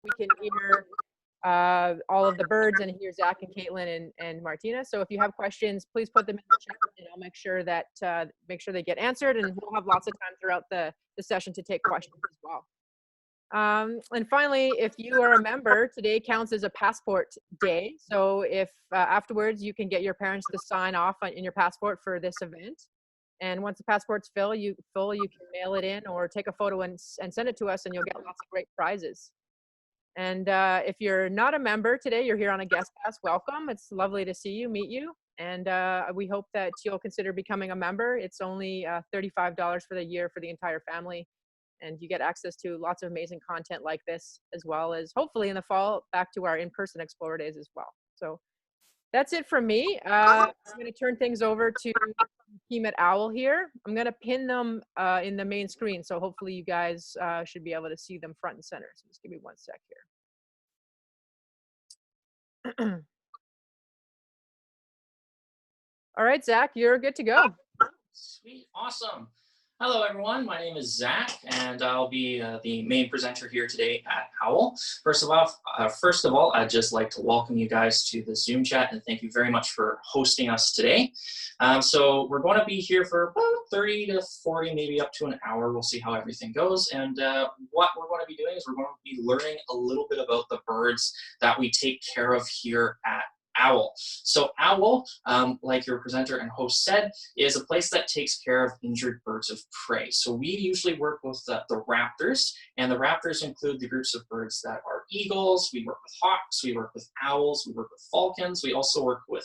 we can hear all of the birds and hear Zach and Caitlin and Martina. So if you have questions, please put them in the chat, and I'll make sure that they get answered, and we'll have lots of time throughout the session to take questions as well. And finally, if you are a member, today counts as a passport day. So if afterwards you can get your parents to sign off in your passport for this event. And once the passport's full, you can mail it in or take a photo and send it to us, and you'll get lots of great prizes. And if you're not a member today, you're here on a guest pass, welcome. It's lovely to see you, meet you. And we hope that you'll consider becoming a member. It's only $35 for the year for the entire family. And you get access to lots of amazing content like this, as well as hopefully in the fall, back to our in-person Explorer Days as well. So that's it from me. I'm gonna turn things over to the team at OWL here. I'm gonna pin them in the main screen. So hopefully you guys should be able to see them front and center. So just give me one sec here. All right, Zach, you're good to go. Sweet, awesome. Hello, everyone. My name is Zach, and I'll be the main presenter here today at OWL. First of all, I'd just like to welcome you guys to the Zoom chat, and thank you very much for hosting us today. So we're going to be here for about 30 to 40, maybe up to an hour. We'll see how everything goes. And what we're going to be doing is we're going to be learning a little bit about the birds that we take care of here at OWL. So OWL, like your presenter and host said, is a place that takes care of injured birds of prey. So we usually work with the raptors, and the raptors include the groups of birds that are eagles. We work with hawks, we work with owls, we work with falcons. We also work with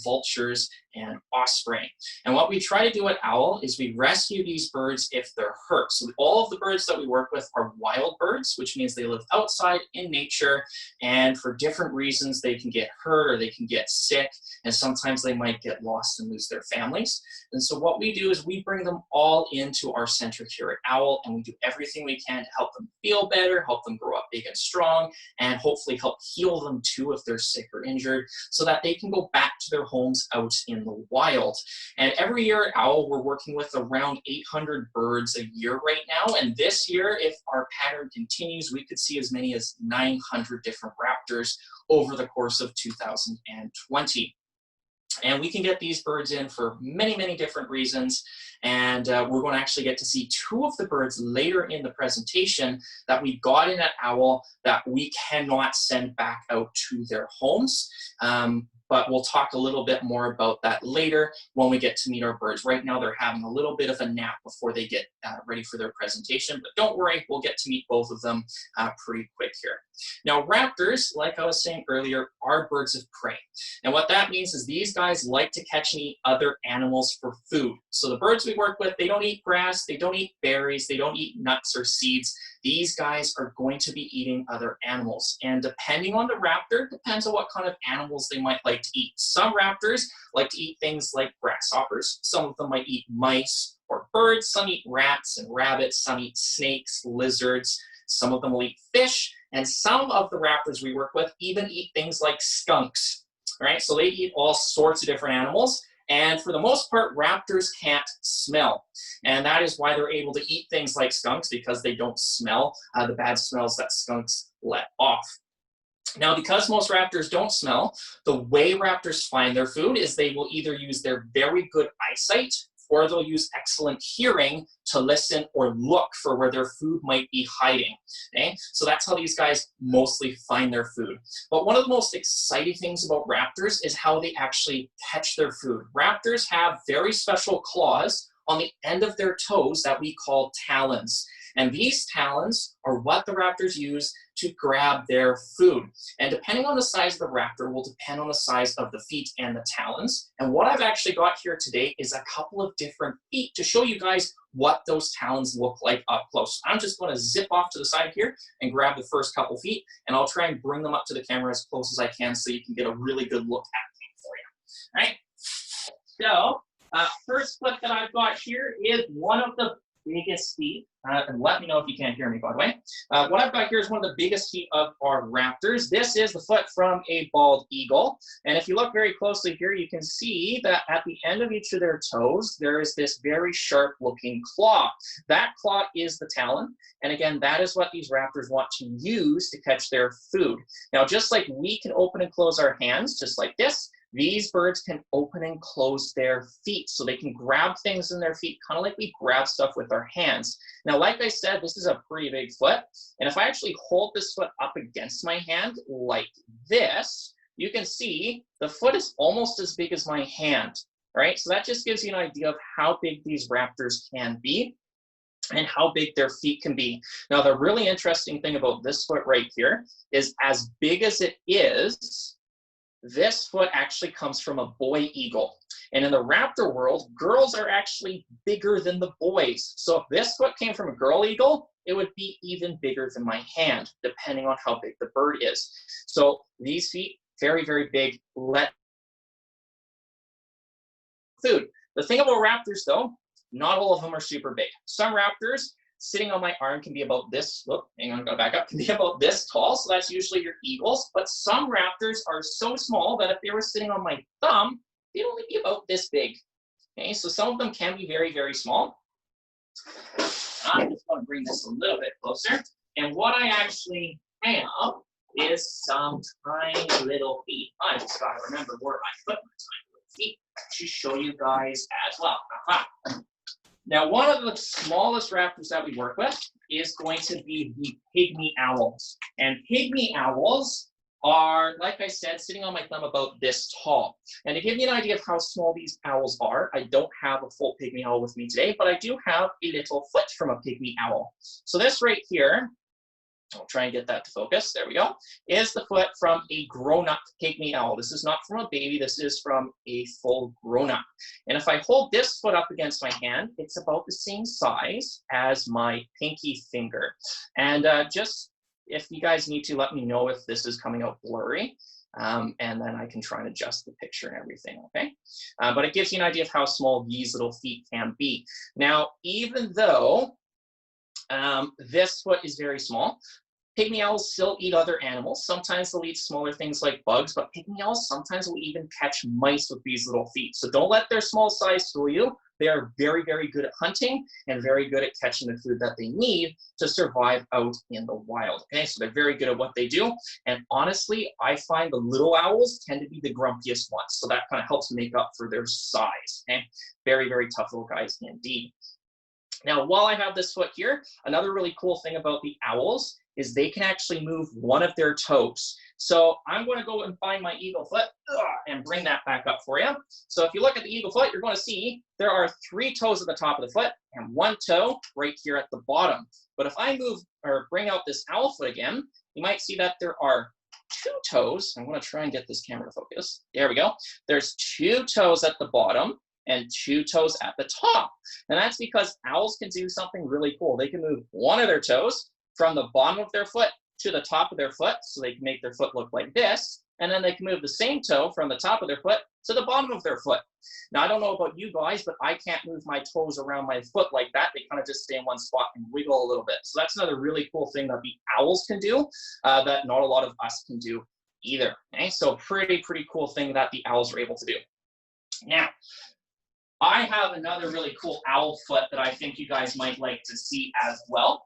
vultures and osprey. And what we try to do at OWL is we rescue these birds if they're hurt. So all of the birds that we work with are wild birds, which means they live outside in nature, and for different reasons they can get hurt or they can get sick, and sometimes they might get lost and lose their families. And so what we do is we bring them all into our center here at OWL, and we do everything we can to help them feel better, help them grow up big and strong, and hopefully help heal them too if they're sick or injured, so that they can go back to their homes out in the wild. And every year at OWL, we're working with around 800 birds a year right now. And this year, if our pattern continues, we could see as many as 900 different raptors over the course of 2020. And we can get these birds in for many, many different reasons. And we're going to actually get to see two of the birds later in the presentation that we got in at OWL that we cannot send back out to their homes. But we'll talk a little bit more about that later when we get to meet our birds. Right now, they're having a little bit of a nap before they get ready for their presentation. But don't worry, we'll get to meet both of them pretty quick here. Now, raptors, like I was saying earlier, are birds of prey. And what that means is these guys like to catch and eat other animals for food. So the birds we work with, they don't eat grass, they don't eat berries, they don't eat nuts or seeds. These guys are going to be eating other animals. And depending on the raptor, depends on what kind of animals they might like to eat. Some raptors like to eat things like grasshoppers. Some of them might eat mice or birds. Some eat rats and rabbits. Some eat snakes, lizards. Some of them will eat fish. And some of the raptors we work with even eat things like skunks. All right, so they eat all sorts of different animals. And for the most part, raptors can't smell. And that is why they're able to eat things like skunks, because they don't smell the bad smells that skunks let off. Now, because most raptors don't smell, the way raptors find their food is they will either use their very good eyesight, or they'll use excellent hearing to listen or look for where their food might be hiding. Okay? So that's how these guys mostly find their food. But one of the most exciting things about raptors is how they actually catch their food. Raptors have very special claws on the end of their toes that we call talons. And these talons are what the raptors use to grab their food. And depending on the size of the raptor will depend on the size of the feet and the talons. And what I've actually got here today is a couple of different feet to show you guys what those talons look like up close. I'm just going to zip off to the side here and grab the first couple feet, and I'll try and bring them up to the camera as close as I can so you can get a really good look at them for you. All right, so first clip that I've got here is one of the biggest feet, and let me know if you can't hear me, by the way. What I've got here is one of the biggest feet of our raptors. This is the foot from a bald eagle. And if you look very closely here, you can see that at the end of each of their toes, there is this very sharp looking claw. That claw is the talon. And again, that is what these raptors want to use to catch their food. Now, just like we can open and close our hands, just like this, these birds can open and close their feet, so they can grab things in their feet, kind of like we grab stuff with our hands. Now, like I said, this is a pretty big foot, and if I actually hold this foot up against my hand like this, you can see the foot is almost as big as my hand, right? So that just gives you an idea of how big these raptors can be and how big their feet can be. Now, the really interesting thing about this foot right here is, as big as it is, this foot actually comes from a boy eagle. And in the raptor world, girls are actually bigger than the boys. So if this foot came from a girl eagle, it would be even bigger than my hand, depending on how big the bird is. So these feet, very, very big. Food. The thing about raptors, though, not all of them are super big. Some raptors sitting on my arm can be about this, hang on, gotta back up, can be about this tall, so that's usually your eagles, but some raptors are so small that if they were sitting on my thumb, they'd only be about this big. Okay, so some of them can be very, very small. I just want to bring this a little bit closer, and what I actually have is some tiny little feet. I just gotta remember where I put my tiny little feet to show you guys as well. Now, one of the smallest raptors that we work with is going to be the pygmy owls. And pygmy owls are, like I said, sitting on my thumb about this tall. And to give you an idea of how small these owls are, I don't have a full pygmy owl with me today, but I do have a little foot from a pygmy owl. So this right here, I'll try and get that to focus, there we go, is the foot from a grown-up pygmy owl. This is not from a baby, this is from a full grown-up. And if I hold this foot up against my hand, it's about the same size as my pinky finger. And just, if you guys need to, let me know if this is coming out blurry. And then I can try and adjust the picture and everything, okay? But it gives you an idea of how small these little feet can be. Now, even though this foot is very small, pygmy owls still eat other animals. Sometimes they'll eat smaller things like bugs, but pygmy owls sometimes will even catch mice with these little feet. So don't let their small size fool you. They are very, very good at hunting and very good at catching the food that they need to survive out in the wild. Okay, so they're very good at what they do. And honestly, I find the little owls tend to be the grumpiest ones. So that kind of helps make up for their size. Okay, very, very tough little guys indeed. Now, while I have this foot here, another really cool thing about the owls is they can actually move one of their toes. So I'm going to go and find my eagle foot and bring that back up for you. So if you look at the eagle foot, you're going to see there are 3 toes at the top of the foot and 1 toe right here at the bottom. But if I move or bring out this owl foot again, you might see that there are 2 toes. I'm going to try and get this camera to focus. There we go. There's 2 toes at the bottom and 2 toes at the top. And that's because owls can do something really cool. They can move one of their toes from the bottom of their foot to the top of their foot, so they can make their foot look like this, and then they can move the same toe from the top of their foot to the bottom of their foot. Now, I don't know about you guys, but I can't move my toes around my foot like that. They kind of just stay in one spot and wiggle a little bit. So that's another really cool thing that the owls can do that not a lot of us can do either. Okay? So pretty cool thing that the owls are able to do. Now, I have another really cool owl foot that I think you guys might like to see as well.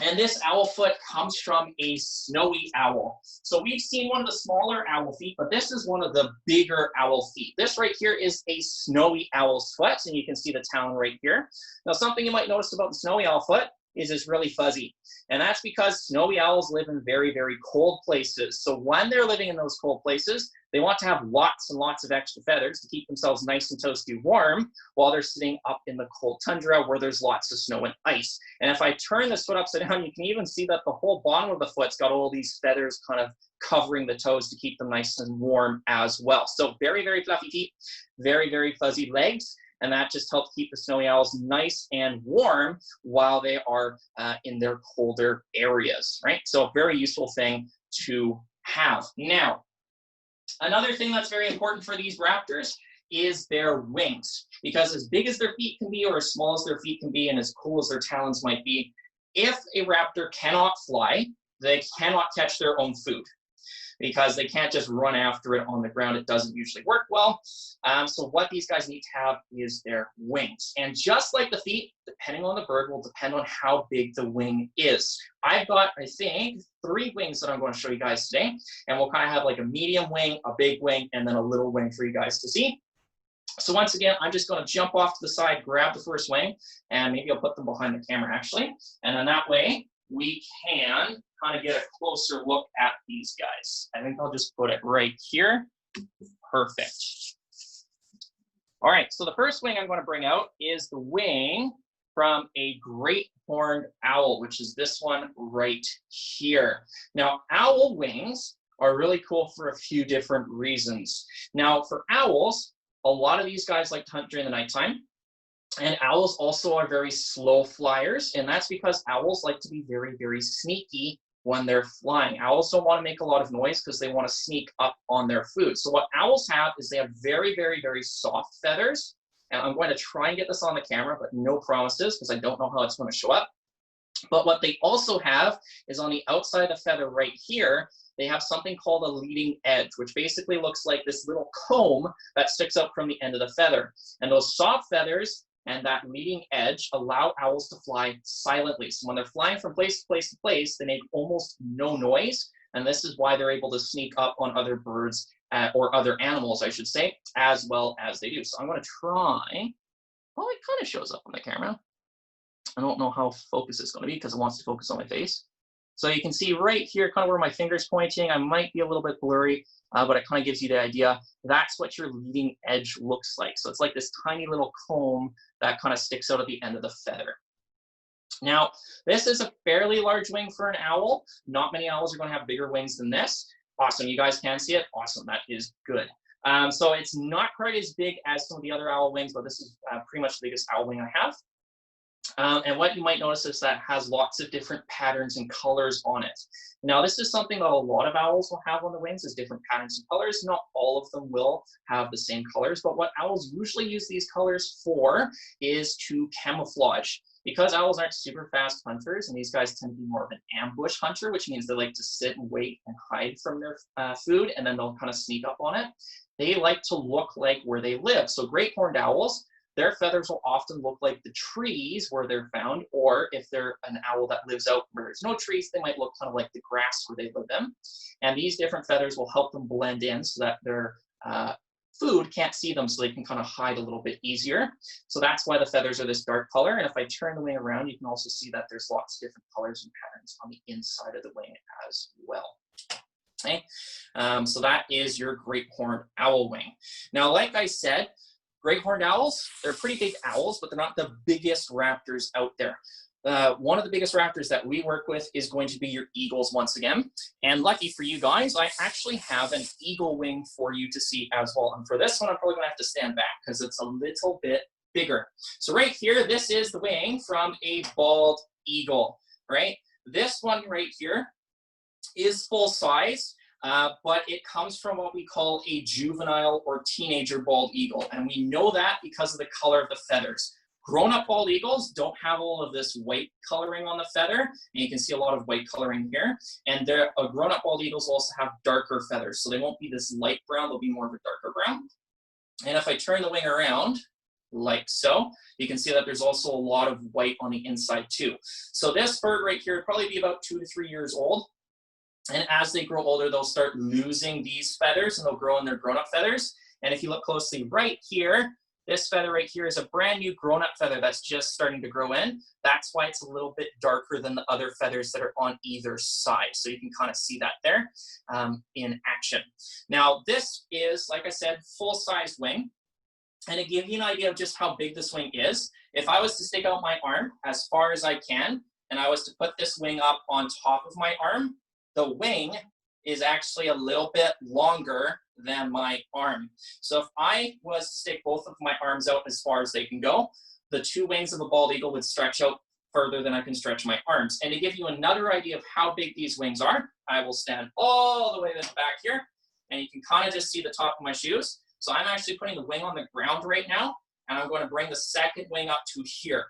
And this owl foot comes from a snowy owl. So we've seen one of the smaller owl feet, but this is one of the bigger owl feet. This right here is a snowy owl's foot, and you can see the talon right here. Now, something you might notice about the snowy owl foot is it's really fuzzy. And that's because snowy owls live in very, very cold places. So when they're living in those cold places, they want to have lots and lots of extra feathers to keep themselves nice and toasty warm while they're sitting up in the cold tundra where there's lots of snow and ice. And if I turn this foot upside down, you can even see that the whole bottom of the foot's got all these feathers kind of covering the toes to keep them nice and warm as well. So very, very fluffy feet, very, very fuzzy legs. And that just helps keep the snowy owls nice and warm while they are in their colder areas, right? So a very useful thing to have. Now, another thing that's very important for these raptors is their wings. Because as big as their feet can be, or as small as their feet can be, and as cool as their talons might be, if a raptor cannot fly, they cannot catch their own food, because they can't just run after it on the ground. It doesn't usually work well. So what these guys need to have is their wings. And just like the feet, depending on the bird, will depend on how big the wing is. I've got, I think, 3 wings that I'm going to show you guys today. And we'll kind of have like a medium wing, a big wing, and then a little wing for you guys to see. So once again, I'm just going to jump off to the side, grab the first wing, and maybe I'll put them behind the camera actually. And then that way, we can kind of get a closer look at these guys. I think I'll just put it right here. Perfect. All right, so the first wing I'm going to bring out is the wing from a great horned owl, which is this one right here. Now, owl wings are really cool for a few different reasons. Now, for owls, a lot of these guys like to hunt during the nighttime. And owls also are very slow flyers, and that's because owls like to be very, very sneaky when they're flying. Owls don't want to make a lot of noise because they want to sneak up on their food. So what owls have is they have very, very, very soft feathers. And I'm going to try and get this on the camera, but no promises because I don't know how it's going to show up. But what they also have is on the outside of the feather right here, they have something called a leading edge, which basically looks like this little comb that sticks up from the end of the feather. And those soft feathers and that leading edge allow owls to fly silently. So when they're flying from place to place to place, they make almost no noise. And this is why they're able to sneak up on other birds or other animals, I should say, as well as they do. So I'm going to try. Well, it kind of shows up on the camera. I don't know how focus is going to be because it wants to focus on my face. So you can see right here, kind of where my finger's pointing. I might be a little bit blurry, but it kind of gives you the idea. That's what your leading edge looks like. So it's like this tiny little comb that kind of sticks out at the end of the feather. Now, this is a fairly large wing for an owl. Not many owls are going to have bigger wings than this. Awesome, you guys can see it. Awesome, that is good. So it's not quite as big as some of the other owl wings, but this is pretty much the biggest owl wing I have. And what you might notice is that it has lots of different patterns and colors on it. Now, this is something that a lot of owls will have on the wings, is different patterns and colors. Not all of them will have the same colors, but what owls usually use these colors for is to camouflage. Because owls aren't super fast hunters, and these guys tend to be more of an ambush hunter, which means they like to sit and wait and hide from their food, and then they'll kind of sneak up on it. They like to look like where they live. So great horned owls, their feathers will often look like the trees where they're found, or if they're an owl that lives out where there's no trees, they might look kind of like the grass where they live in. And these different feathers will help them blend in so that their food can't see them, so they can kind of hide a little bit easier. So that's why the feathers are this dark color. And if I turn the wing around, you can also see that there's lots of different colors and patterns on the inside of the wing as well. Okay, so that is your great horned owl wing. Now, like I said, great horned owls, they're pretty big owls, but they're not the biggest raptors out there. One of the biggest raptors that we work with is going to be your eagles once again. And lucky for you guys, I actually have an eagle wing for you to see as well. And for this one, I'm probably gonna have to stand back because it's a little bit bigger. So right here, this is the wing from a bald eagle, right? This one right here is full size. But it comes from what we call a juvenile or teenager bald eagle. And we know that because of the color of the feathers. Grown-up bald eagles don't have all of this white coloring on the feather. And you can see a lot of white coloring here. And grown-up bald eagles also have darker feathers. So they won't be this light brown, they'll be more of a darker brown. And if I turn the wing around, like so, you can see that there's also a lot of white on the inside too. So this bird right here would probably be about 2 to 3 years old. And as they grow older, they'll start losing these feathers and they'll grow in their grown-up feathers. And if you look closely right here, this feather right here is a brand new grown-up feather that's just starting to grow in. That's why it's a little bit darker than the other feathers that are on either side. So you can kind of see that there in action. Now, this is, like I said, full-size wing. And to give you an idea of just how big this wing is, if I was to stick out my arm as far as I can, and I was to put this wing up on top of my arm, the wing is actually a little bit longer than my arm. So if I was to stick both of my arms out as far as they can go, the 2 wings of a bald eagle would stretch out further than I can stretch my arms. And to give you another idea of how big these wings are, I will stand all the way to the back here, and you can kind of just see the top of my shoes. So I'm actually putting the wing on the ground right now, and I'm going to bring the second wing up to here.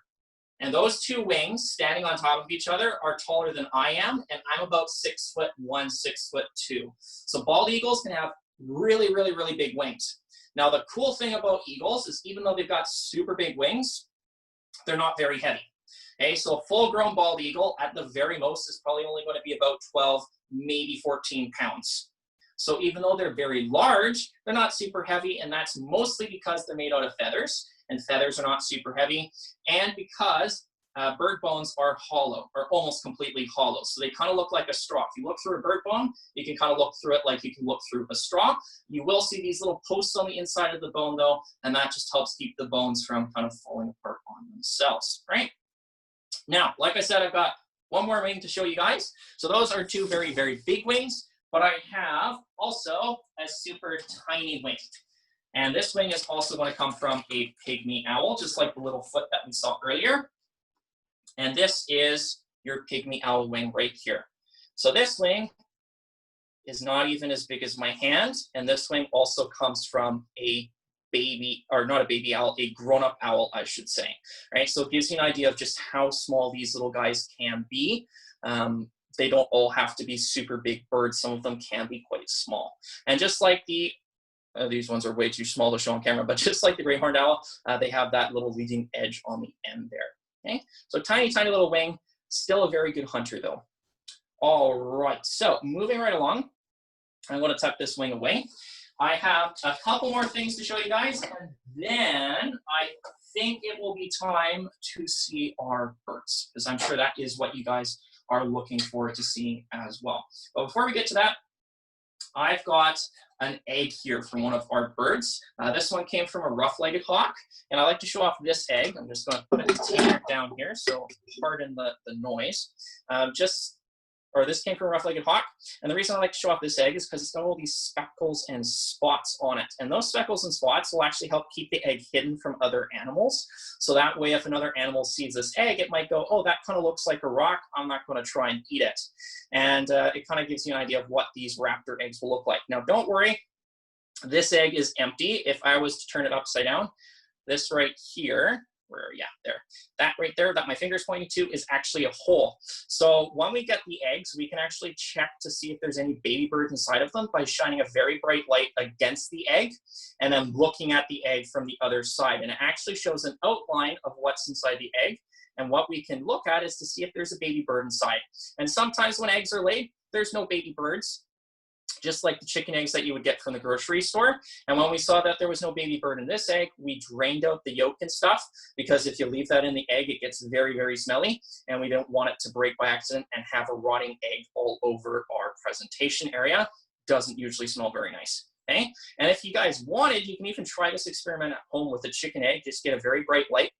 And those two wings standing on top of each other are taller than I am, and I'm about 6'1", 6'2". So bald eagles can have really, really, really big wings. Now, the cool thing about eagles is even though they've got super big wings, they're not very heavy. Okay, so a full-grown bald eagle at the very most is probably only going to be about 12, maybe 14 pounds. So even though they're very large, they're not super heavy, and that's mostly because they're made out of feathers, and feathers are not super heavy, and because bird bones are hollow, or almost completely hollow. So they kind of look like a straw. If you look through a bird bone, you can kind of look through it like you can look through a straw. You will see these little posts on the inside of the bone, though, and that just helps keep the bones from kind of falling apart on themselves, right? Now, like I said, I've got one more wing to show you guys. So those are two very, very big wings, but I have also a super tiny wing. And this wing is also going to come from a pygmy owl, just like the little foot that we saw earlier. And this is your pygmy owl wing right here. So this wing is not even as big as my hand, and this wing also comes from a baby, or not a baby owl, a grown-up owl, I should say, right? So it gives you an idea of just how small these little guys can be. They don't all have to be super big birds. Some of them can be quite small. And just like the, these ones are way too small to show on camera, but just like the gray horned owl, they have that little leading edge on the end there, okay? So tiny, tiny little wing, still a very good hunter though. All right, so moving right along, I'm going to tuck this wing away. I have a couple more things to show you guys, and then I think it will be time to see our birds, because I'm sure that is what you guys are looking forward to seeing as well. But before we get to that, I've got an egg here from one of our birds. This one came from a rough-legged hawk, and I like to show off this egg. I'm just going to put a container down here, so pardon the noise. This came from a rough-legged hawk, and the reason I like to show off this egg is because it's got all these speckles and spots on it, and those speckles and spots will actually help keep the egg hidden from other animals. So that way, if another animal sees this egg, it might go, oh, that kind of looks like a rock, I'm not going to try and eat it. And it kind of gives you an idea of what these raptor eggs will look like. Now, don't worry, this egg is empty. If I was to turn it upside down, this right here, that right there that my finger's pointing to is actually a hole. So when we get the eggs, we can actually check to see if there's any baby birds inside of them by shining a very bright light against the egg and then looking at the egg from the other side. And it actually shows an outline of what's inside the egg. And what we can look at is to see if there's a baby bird inside. And sometimes when eggs are laid, there's no baby birds, just like the chicken eggs that you would get from the grocery store. And when we saw that there was no baby bird in this egg, we drained out the yolk and stuff, because if you leave that in the egg, it gets very, very smelly, and we don't want it to break by accident and have a rotting egg all over our presentation area. Doesn't usually smell very nice, okay? And if you guys wanted, you can even try this experiment at home with a chicken egg. Just get a very bright light,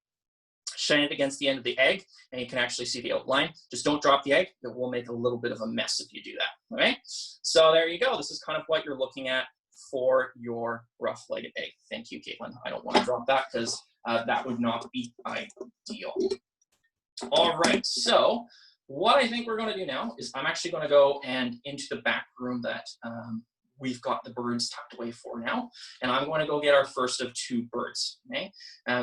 shine it against the end of the egg, and you can actually see the outline. Just don't drop the egg. It will make a little bit of a mess if you do that, okay? So there you go. This is kind of what you're looking at for your rough-legged egg. Thank you, Caitlin. I don't want to drop that because that would not be ideal. All right, so what I think we're going to do now is I'm actually going to go and into the back room that we've got the birds tucked away for now, and I'm going to go get our first of two birds, okay?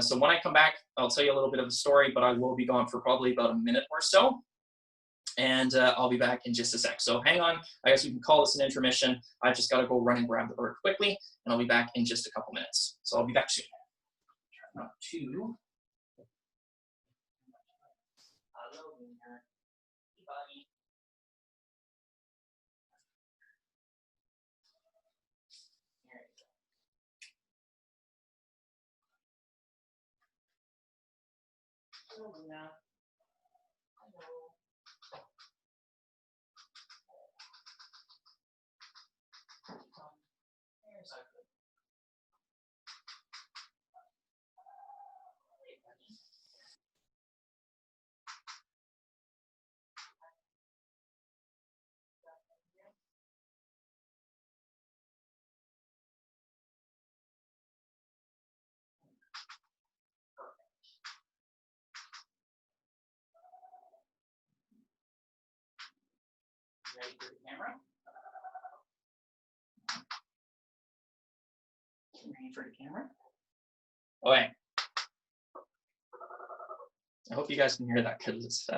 So when I come back, I'll tell you a little bit of a story, but I will be gone for probably about a minute or so, and I'll be back in just a sec. So hang on, I guess we can call this an intermission. I just got to go run and grab the bird quickly, and I'll be back in just a couple minutes. So I'll be back soon. Try not to. Hello there. Hey, buddy. Hello, Luna. Hello. There's our good. Hey, buddy. Ready for the camera? Ready for the camera? Okay. I hope you guys can hear that because it's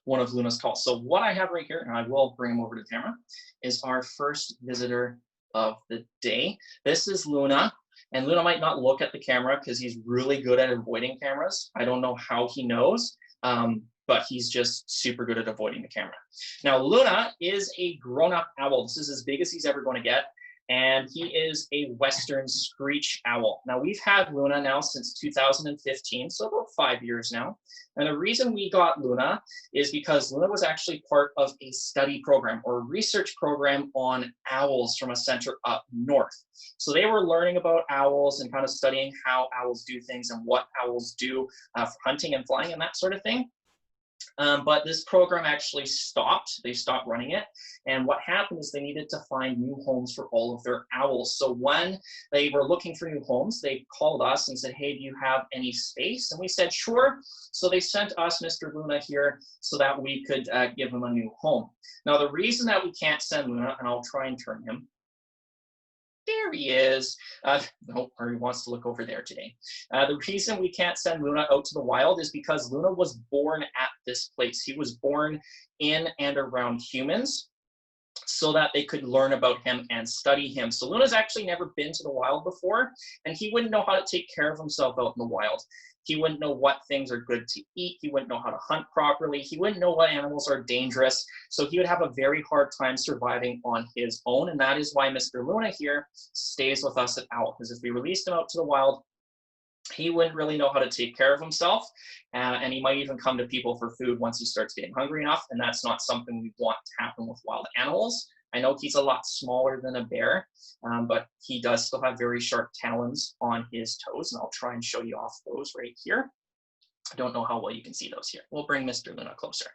one of Luna's calls. So what I have right here, and I will bring him over to the camera, is our first visitor of the day. This is Luna, and Luna might not look at the camera because he's really good at avoiding cameras. I don't know how he knows, but he's just super good at avoiding the camera. Now, Luna is a grown-up owl. This is as big as he's ever going to get. And he is a Western screech owl. Now, we've had Luna now since 2015, so about 5 years now. And the reason we got Luna is because Luna was actually part of a study program or a research program on owls from a center up north. So they were learning about owls and kind of studying how owls do things and what owls do for hunting and flying and that sort of thing. But this program actually stopped. They stopped running it. And what happened is they needed to find new homes for all of their owls. So when they were looking for new homes, they called us and said, hey, do you have any space? And we said, sure. So they sent us Mr. Luna here so that we could give him a new home. Now, the reason that we can't send Luna, and I'll try and turn him. There he is. No, or he wants to look over there today. The reason we can't send Luna out to the wild is because Luna was born at this place. He was born in and around humans so that they could learn about him and study him. So Luna's actually never been to the wild before, and he wouldn't know how to take care of himself out in the wild. He wouldn't know what things are good to eat. He wouldn't know how to hunt properly. He wouldn't know what animals are dangerous. So he would have a very hard time surviving on his own. And that is why Mr. Luna here stays with us at OWL. Because if we released him out to the wild, he wouldn't really know how to take care of himself. And he might even come to people for food once he starts getting hungry enough. And that's not something we want to happen with wild animals. I know he's a lot smaller than a bear, but he does still have very sharp talons on his toes, and I'll try and show you off those right here. I don't know how well you can see those here. We'll bring Mr. Luna closer.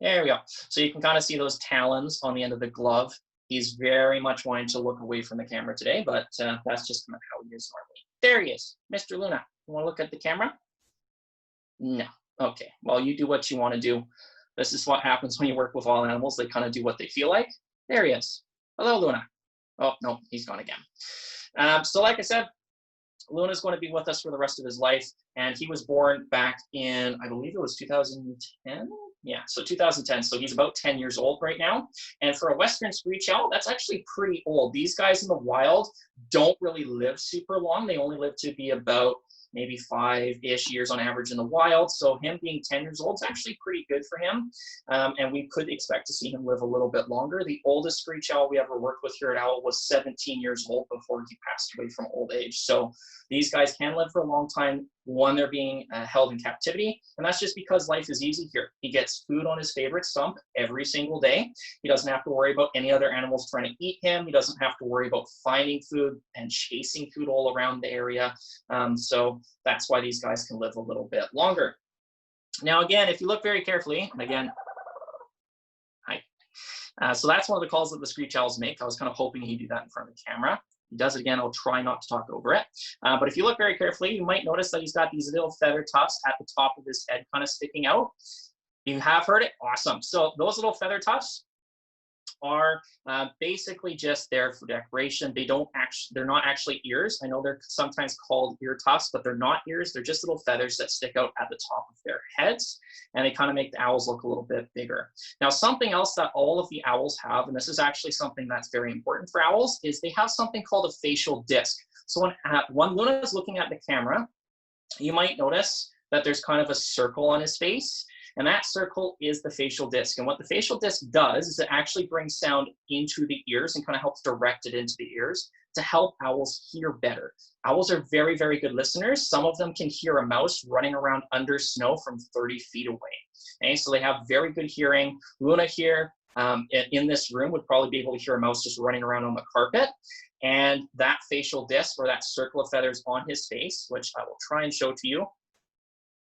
There we go. So you can kind of see those talons on the end of the glove. He's very much wanting to look away from the camera today, but that's just kind of how he is normally. There he is, Mr. Luna. You want to look at the camera? No. Okay, well, you do what you want to do. This is what happens when you work with wild animals. They kind of do what they feel like. There he is. Hello, Luna. Oh, no, he's gone again. So like I said, Luna's going to be with us for the rest of his life. And he was born back in, I believe it was 2010? Yeah, so 2010. So he's about 10 years old right now. And for a Western screech owl, that's actually pretty old. These guys in the wild don't really live super long. They only live to be about maybe 5-ish years on average in the wild. So him being 10 years old is actually pretty good for him. And we could expect to see him live a little bit longer. The oldest screech owl we ever worked with here at OWL was 17 years old before he passed away from old age. So these guys can live for a long time when they're being held in captivity. And that's just because life is easy here. He gets food on his favorite stump every single day. He doesn't have to worry about any other animals trying to eat him. He doesn't have to worry about finding food and chasing food all around the area. So that's why these guys can live a little bit longer. Now, again, if you look very carefully, and again, hi. So that's one of the calls that the screech owls make. I was kind of hoping he'd do that in front of the camera. He does it again. I'll try not to talk over it. But if you look very carefully, you might notice that he's got these little feather tufts at the top of his head kind of sticking out. You have heard it? Awesome. So those little feather tufts are basically just there for decoration. They're not actually ears. I know they're sometimes called ear tufts, but they're not ears. They're just little feathers that stick out at the top of their heads, and they kind of make the owls look a little bit bigger. Now, something else that all of the owls have, and this is actually something that's very important for owls, is they have something called a facial disc. So when Luna is looking at the camera, you might notice that there's kind of a circle on his face. And that circle is the facial disc. And what the facial disc does is it actually brings sound into the ears and kind of helps direct it into the ears to help owls hear better. Owls are very, very good listeners. Some of them can hear a mouse running around under snow from 30 feet away. Okay, so they have very good hearing. Luna here in this room would probably be able to hear a mouse just running around on the carpet. And that facial disc, or that circle of feathers on his face, which I will try and show to you.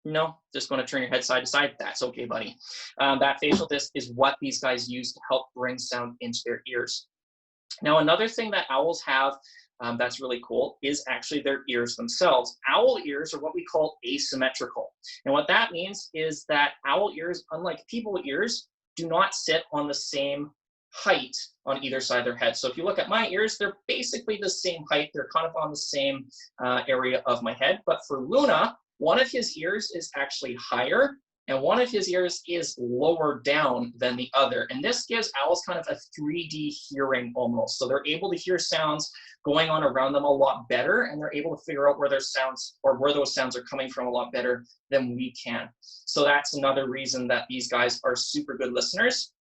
No, just going to turn your head side to side. That's okay, buddy. That facial disc is what these guys use to help bring sound into their ears. Now, another thing that owls have that's really cool is actually their ears themselves. Owl ears are what we call asymmetrical. And what that means is that owl ears, unlike people ears, do not sit on the same height on either side of their head. So if you look at my ears, they're basically the same height. They're kind of on the same area of my head. But for Luna, one of his ears is actually higher and one of his ears is lower down than the other. And this gives owls kind of a 3D hearing almost. So they're able to hear sounds going on around them a lot better, and they're able to figure out where their sounds or where those sounds are coming from a lot better than we can. So that's another reason that these guys are super good listeners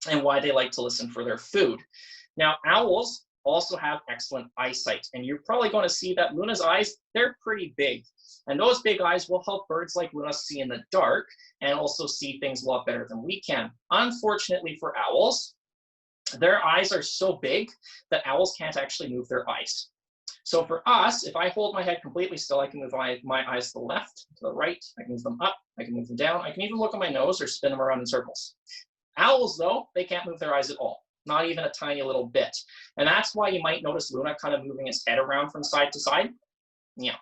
and why they like to listen for their food. Now, owls also have excellent eyesight, and you're probably going to see that Luna's eyes, they're pretty big. And those big eyes will help birds like Luna see in the dark and also see things a lot better than we can. Unfortunately for owls, their eyes are so big that owls can't actually move their eyes. So for us, if I hold my head completely still, I can move my eyes to the left, to the right, I can move them up, I can move them down, I can even look at my nose or spin them around in circles. Owls, though, they can't move their eyes at all, not even a tiny little bit. And that's why you might notice Luna kind of moving his head around from side to side. Yeah.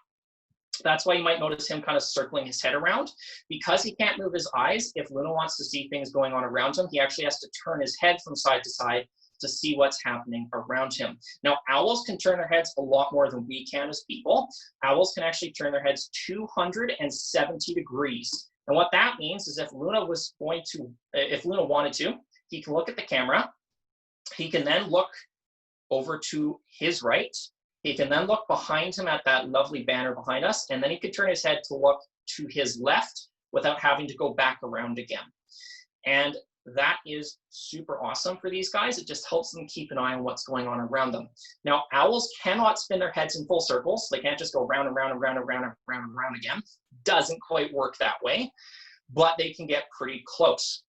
That's why you might notice him kind of circling his head around. Because he can't move his eyes, if Luna wants to see things going on around him, he actually has to turn his head from side to side to see what's happening around him. Now, owls can turn their heads a lot more than we can as people. Owls can actually turn their heads 270 degrees. And what that means is if Luna wanted to, he can look at the camera. He can then look over to his right. He can then look behind him at that lovely banner behind us, and then he could turn his head to look to his left without having to go back around again. And that is super awesome for these guys. It just helps them keep an eye on what's going on around them. Now, owls cannot spin their heads in full circles. They can't just go round and round and round and round and round and round again. Doesn't quite work that way, but they can get pretty close.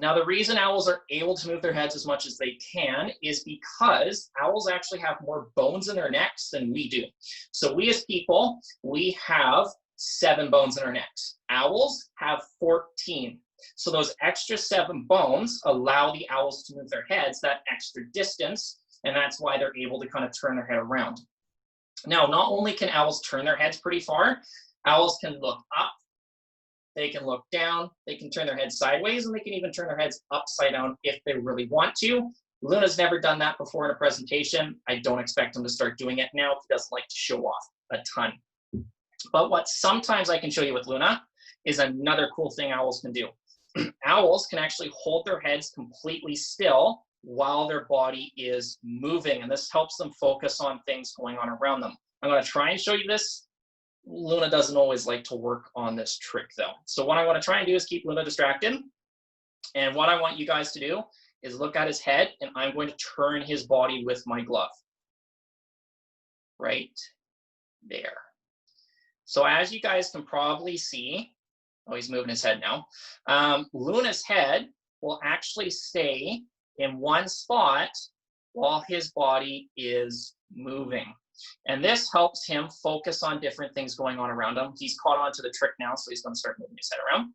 Now, the reason owls are able to move their heads as much as they can is because owls actually have more bones in their necks than we do. So we as people, we have 7 bones in our necks. Owls have 14. So those extra 7 bones allow the owls to move their heads that extra distance, and that's why they're able to kind of turn their head around. Now, not only can owls turn their heads pretty far, owls can look up, they can look down, they can turn their heads sideways, and they can even turn their heads upside down if they really want to. Luna's never done that before in a presentation. I don't expect him to start doing it now. He doesn't like to show off a ton. But what sometimes I can show you with Luna is another cool thing owls can do. Owls can actually hold their heads completely still while their body is moving, and this helps them focus on things going on around them. I'm going to try and show you this. Luna doesn't always like to work on this trick though. So what I want to try and do is keep Luna distracted. And what I want you guys to do is look at his head, and I'm going to turn his body with my glove. Right there. So as you guys can probably see, oh, he's moving his head now. Luna's head will actually stay in one spot while his body is moving. And this helps him focus on different things going on around him. He's caught on to the trick now, so he's going to start moving his head around.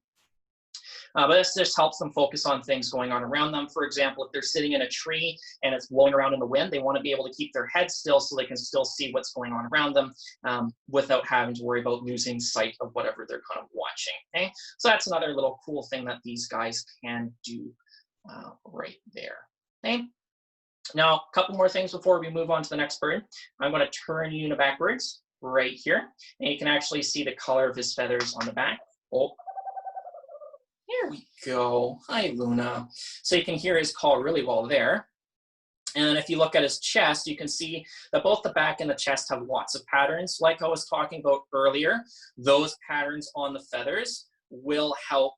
But this just helps them focus on things going on around them. For example, if they're sitting in a tree and it's blowing around in the wind, they want to be able to keep their head still so they can still see what's going on around them without having to worry about losing sight of whatever they're kind of watching. Okay, so that's another little cool thing that these guys can do right there. Okay. Now, a couple more things before we move on to the next bird. I'm going to turn Una backwards right here, and you can actually see the color of his feathers on the back. Oh, here we go. Hi, Luna. So you can hear his call really well there. And if you look at his chest, you can see that both the back and the chest have lots of patterns. Like I was talking about earlier, those patterns on the feathers will help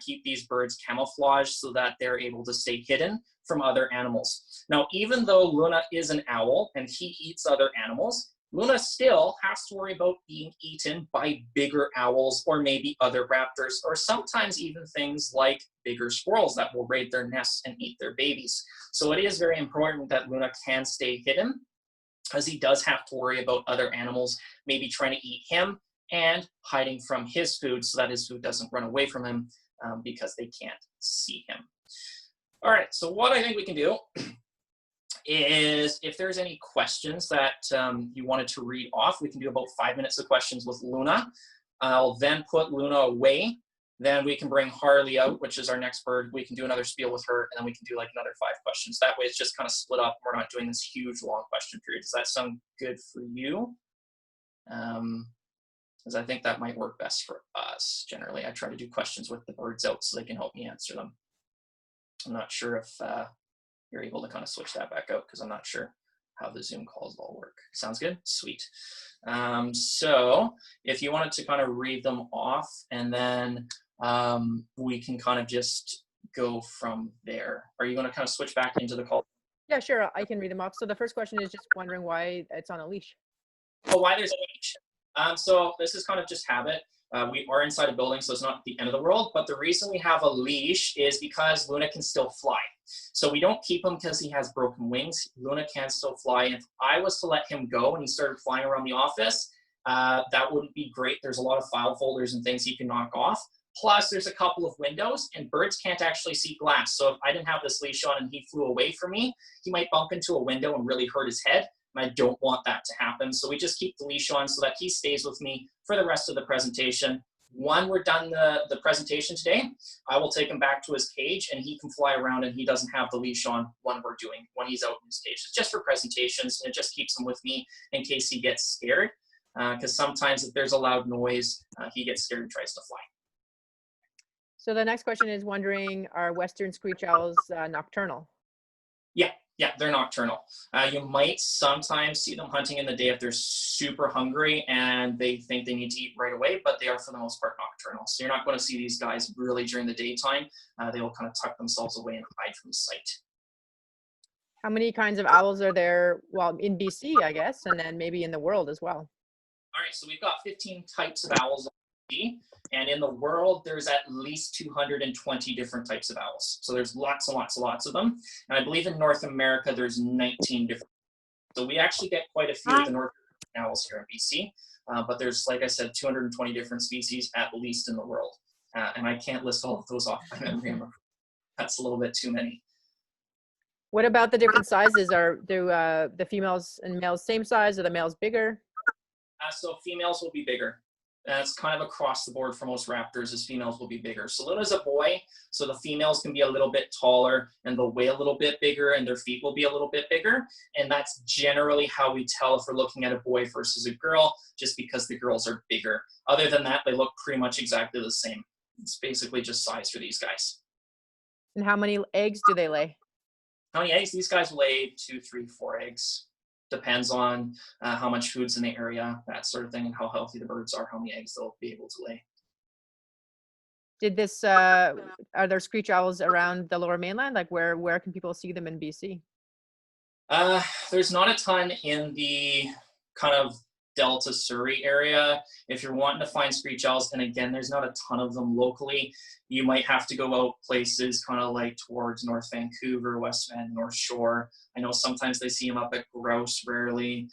keep these birds camouflaged so that they're able to stay hidden from other animals. Now, even though Luna is an owl and he eats other animals, Luna still has to worry about being eaten by bigger owls or maybe other raptors, or sometimes even things like bigger squirrels that will raid their nests and eat their babies. So it is very important that Luna can stay hidden, as he does have to worry about other animals maybe trying to eat him and hiding from his food so that his food doesn't run away from him because they can't see him. All right, so what I think we can do is if there's any questions that you wanted to read off, we can do about 5 minutes of questions with Luna. I'll then put Luna away Then we can bring Harley out, which is our next bird. We can do another spiel with her, and then we can do like another 5 questions. That way it's just kind of split up. We're not doing this huge long question period. Does that sound good for you? Because I think that might work best for us. Generally, I try to do questions with the birds out so they can help me answer them. I'm not sure if you're able to kind of switch that back out, because I'm not sure how the Zoom calls all work. Sounds good? Sweet. So if you wanted to kind of read them off, and then we can kind of just go from there. Are you going to kind of switch back into the call? Yeah, sure. I can read them off. So the first question is just wondering why it's on a leash. Oh, why there's a leash? So this is kind of just habit. We are inside a building, so it's not the end of the world. But the reason we have a leash is because Luna can still fly. So we don't keep him because he has broken wings. Luna can still fly. And if I was to let him go and he started flying around the office, that wouldn't be great. There's a lot of file folders and things he can knock off. Plus, there's a couple of windows, and birds can't actually see glass. So if I didn't have this leash on and he flew away from me, he might bump into a window and really hurt his head. And I don't want that to happen. So we just keep the leash on so that he stays with me for the rest of the presentation. When we're done the presentation today, I will take him back to his cage and he can fly around, and he doesn't have the leash on when he's out in his cage. It's just for presentations, and it just keeps him with me in case he gets scared. Because sometimes if there's a loud noise, he gets scared and tries to fly. So the next question is wondering, are Western screech owls nocturnal? Yeah, they're nocturnal. You might sometimes see them hunting in the day if they're super hungry and they think they need to eat right away, but they are for the most part nocturnal. So you're not going to see these guys really during the daytime. They will kind of tuck themselves away and hide from sight. How many kinds of owls are there? Well, in BC, I guess, and then maybe in the world as well. All right, so we've got 15 types of owls in BC, and in the world, there's at least 220 different types of owls. So there's lots and lots and lots of them. And I believe in North America, there's 19 different. So we actually get quite a few of the North American owls here in BC. But there's, like I said, 220 different species at least in the world. And I can't list all of those off by memory. That's a little bit too many. What about the different sizes? Do the females and males same size? Are the males bigger? So females will be bigger. That's kind of across the board for most raptors, is females will be bigger. So Luna's a boy, so the females can be a little bit taller and they'll weigh a little bit bigger and their feet will be a little bit bigger. And that's generally how we tell if we're looking at a boy versus a girl, just because the girls are bigger. Other than that, they look pretty much exactly the same. It's basically just size for these guys. And how many eggs do they lay? How many eggs? These guys lay 2, 3, 4 eggs. Depends on how much food's in the area, that sort of thing, and how healthy the birds are, how many eggs they'll be able to lay. Are there screech owls around the Lower Mainland? Like where can people see them in BC? There's not a ton in the kind of Delta Surrey area. If you're wanting to find screech owls, and again, there's not a ton of them locally, you might have to go out places kind of like towards North Vancouver, West Van, North Shore. I know sometimes they see them up at Grouse rarely,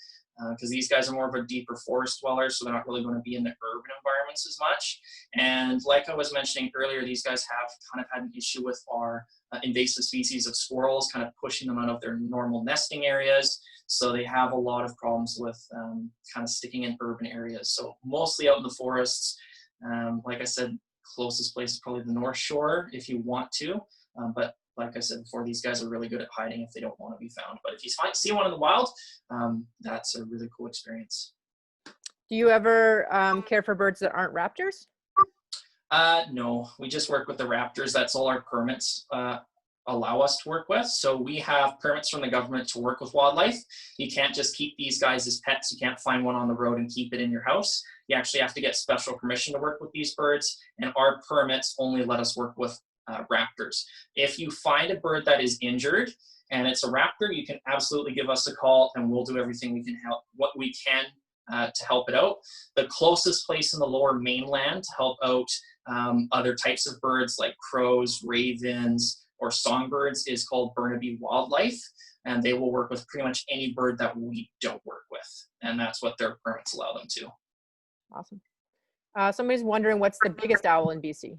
because these guys are more of a deeper forest dweller, so they're not really going to be in the urban environments as much. And like I was mentioning earlier, these guys have kind of had an issue with our invasive species of squirrels, kind of pushing them out of their normal nesting areas. So they have a lot of problems with kind of sticking in urban areas. So mostly out in the forests. Like I said, closest place is probably the North Shore if you want to. But like I said before, these guys are really good at hiding if they don't want to be found. But if you see one in the wild, that's a really cool experience. Do you ever care for birds that aren't raptors? No, we just work with the raptors. That's all our permits allow us to work with. So we have permits from the government to work with wildlife. You can't just keep these guys as pets. You can't find one on the road and keep it in your house. You actually have to get special permission to work with these birds, and our permits only let us work with raptors. If you find a bird that is injured and it's a raptor, you can absolutely give us a call and we'll do everything we can to help it out. The closest place in the Lower Mainland to help out other types of birds like crows, ravens, or songbirds is called Burnaby Wildlife, and they will work with pretty much any bird that we don't work with, and that's what their permits allow them to. Awesome. Somebody's wondering, what's the biggest owl in BC?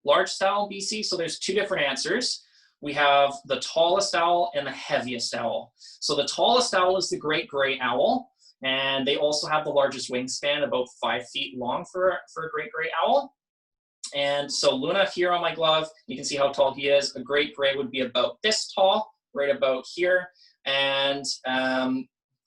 Largest owl in BC, so there's 2 different answers. We have the tallest owl and the heaviest owl. So the tallest owl is the great gray owl, and they also have the largest wingspan, about 5 feet long for a great gray owl. And so Luna here on my glove, you can see how tall he is. A great gray would be about this tall, right about here. And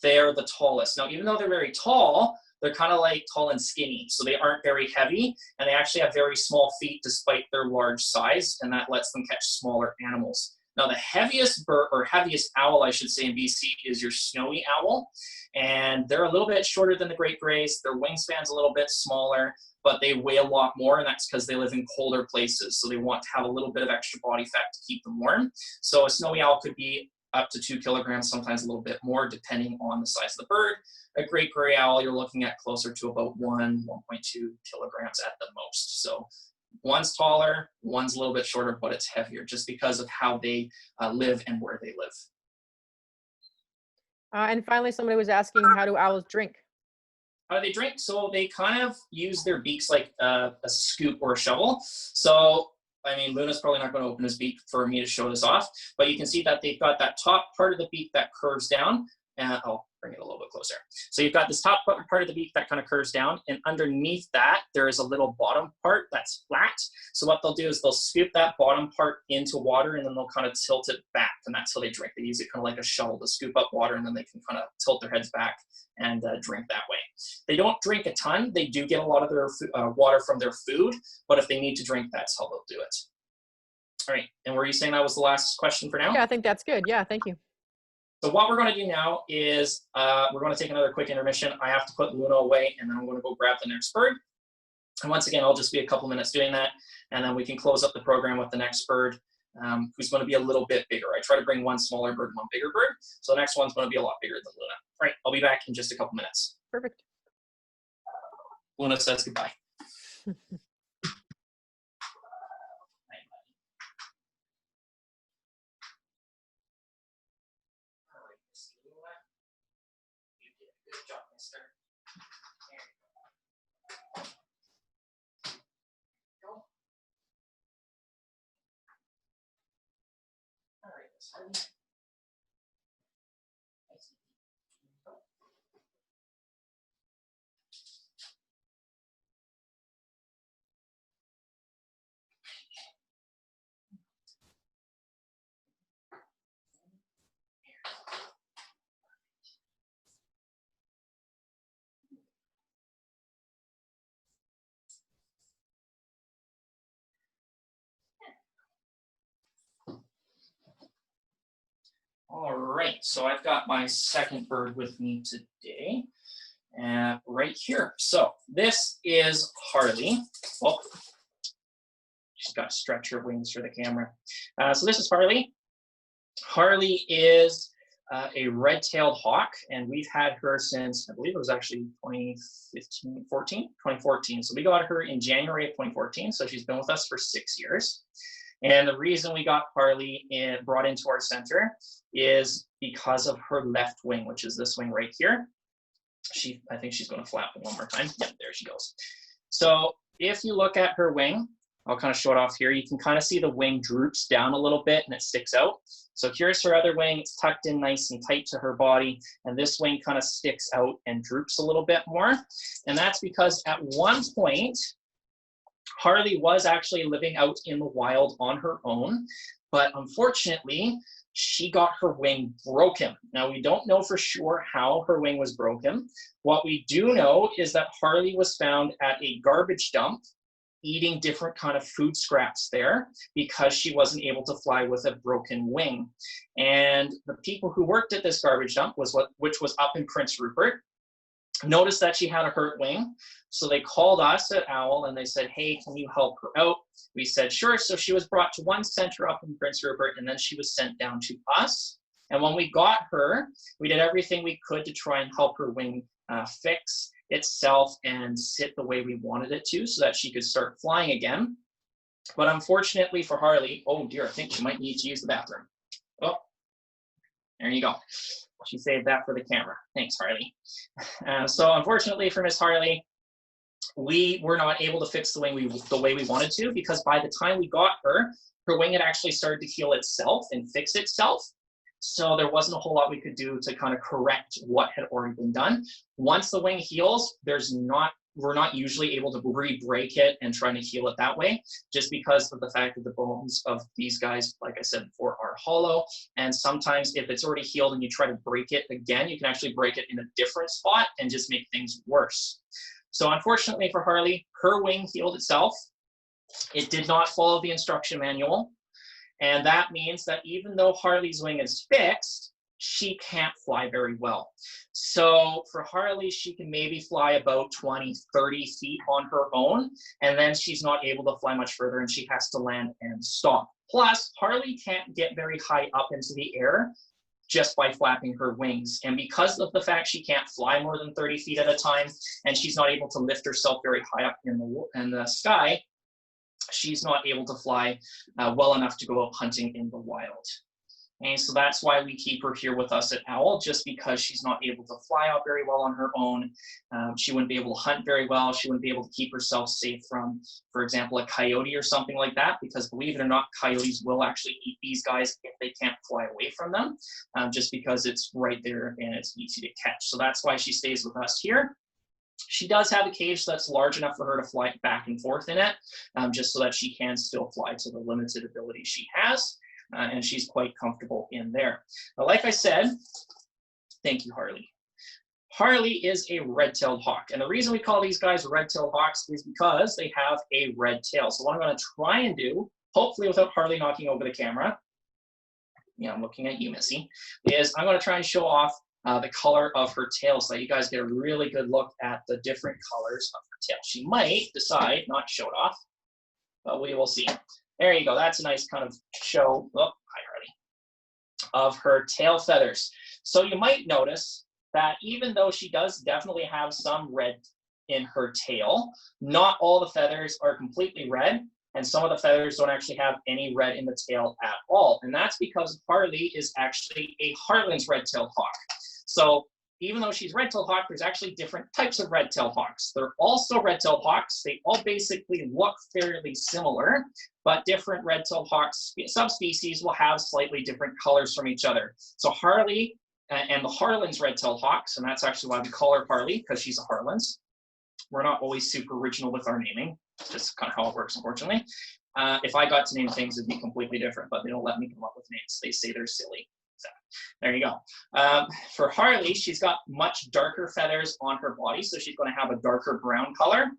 they're the tallest. Now, even though they're very tall, they're kind of like tall and skinny. So they aren't very heavy, and they actually have very small feet despite their large size, and that lets them catch smaller animals. Now, the heaviest bird, or heaviest owl, I should say, in BC is your snowy owl. And they're a little bit shorter than the great grays. Their wingspan's a little bit smaller, but they weigh a lot more, and that's because they live in colder places. So they want to have a little bit of extra body fat to keep them warm. So a snowy owl could be up to 2 kilograms, sometimes a little bit more, depending on the size of the bird. A great gray owl, you're looking at closer to about 1.2 kilograms at the most. So one's taller, one's a little bit shorter, but it's heavier just because of how they live and where they live. And finally, somebody was asking, how do owls drink? How do they drink? So they kind of use their beaks like a scoop or a shovel. So, I mean, Luna's probably not going to open his beak for me to show this off, but you can see that they've got that top part of the beak that curves down. And I'll bring it a little bit closer. So you've got this top part of the beak that kind of curves down, and underneath that, there is a little bottom part that's flat. So what they'll do is they'll scoop that bottom part into water, and then they'll kind of tilt it back, and that's how they drink. They use it kind of like a shovel to scoop up water, and then they can kind of tilt their heads back and drink that way. They don't drink a ton. They do get a lot of their water from their food, but if they need to drink, that's how they'll do it. All right, and were you saying that was the last question for now? Yeah, I think that's good. Yeah, thank you. So what we're going to do now is we're going to take another quick intermission. I have to put Luna away, and then I'm going to go grab the next bird. And once again, I'll just be a couple minutes doing that, and then we can close up the program with the next bird, who's going to be a little bit bigger. I try to bring one smaller bird, one bigger bird. So the next one's going to be a lot bigger than Luna. All right, I'll be back in just a couple minutes. Perfect. Luna says goodbye. All right, so I've got my second bird with me today, right here. So this is Harley. Oh, she's got to stretch her wings for the camera. So this is Harley. Harley is a red-tailed hawk, and we've had her since, I believe it was actually 2014. So we got her in January of 2014, so she's been with us for 6 years. And the reason we got Harley brought into our center is because of her left wing, which is this wing right here. I think she's going to flap it one more time. Yep, there she goes. So if you look at her wing, I'll kind of show it off here. You can kind of see the wing droops down a little bit and it sticks out. So here's her other wing. It's tucked in nice and tight to her body. And this wing kind of sticks out and droops a little bit more. And that's because at one point, Harley was actually living out in the wild on her own, but unfortunately, she got her wing broken. Now, we don't know for sure how her wing was broken. What we do know is that Harley was found at a garbage dump eating different kind of food scraps there because she wasn't able to fly with a broken wing. And the people who worked at this garbage dump, which was up in Prince Rupert, noticed that she had a hurt wing. So they called us at OWL and they said, hey, can you help her out? We said, sure. So she was brought to one center up in Prince Rupert, and then she was sent down to us. And when we got her, we did everything we could to try and help her wing fix itself and sit the way we wanted it to so that she could start flying again. But unfortunately for Harley, oh dear, I think she might need to use the bathroom. Oh, there you go. She saved that for the camera. Thanks, Harley. So unfortunately for Miss Harley, we were not able to fix the wing the way we wanted to, because by the time we got her, her wing had actually started to heal itself and fix itself. So there wasn't a whole lot we could do to kind of correct what had already been done. Once the wing heals, we're not usually able to re-break it and trying to heal it that way, just because of the fact that the bones of these guys, like I said before, are hollow. And sometimes if it's already healed and you try to break it again, you can actually break it in a different spot and just make things worse. So unfortunately for Harley, her wing healed itself. It did not follow the instruction manual. And that means that even though Harley's wing is fixed, she can't fly very well. So for Harley, she can maybe fly about 20, 30 feet on her own, and then she's not able to fly much further and she has to land and stop. Plus, Harley can't get very high up into the air just by flapping her wings. And because of the fact she can't fly more than 30 feet at a time, and she's not able to lift herself very high up in the sky, she's not able to fly well enough to go out hunting in the wild. And so that's why we keep her here with us at OWL, just because she's not able to fly out very well on her own. She wouldn't be able to hunt very well. She wouldn't be able to keep herself safe from, for example, a coyote or something like that, because believe it or not, coyotes will actually eat these guys if they can't fly away from them, just because it's right there and it's easy to catch. So that's why she stays with us here. She does have a cage that's large enough for her to fly back and forth in it, just so that she can still fly to the limited ability she has. And she's quite comfortable in there. Now, like I said, thank you, Harley. Harley is a red-tailed hawk. And the reason we call these guys red-tailed hawks is because they have a red tail. So what I'm going to try and do, hopefully without Harley knocking over the camera, yeah, I'm looking at you, Missy, is I'm going to try and show off the color of her tail so that you guys get a really good look at the different colors of her tail. She might decide not to show it off, but we will see. There you go. That's a nice kind of show, oh, hi Harley, of her tail feathers. So you might notice that even though she does definitely have some red in her tail, not all the feathers are completely red, and some of the feathers don't actually have any red in the tail at all. And that's because Harley is actually a Harlan's red-tailed hawk. So even though she's red-tailed hawk, there's actually different types of red-tailed hawks. They're also red-tailed hawks. They all basically look fairly similar, but different red-tailed hawks subspecies will have slightly different colors from each other. So Harley and the Harlan's red-tailed hawks, and that's actually why we call her Harley, because she's a Harlan's. We're not always super original with our naming. It's just kind of how it works, unfortunately. If I got to name things, it'd be completely different, but they don't let me come up with names. They say they're silly. So there you go. For Harley, she's got much darker feathers on her body, so she's going to have a darker brown color.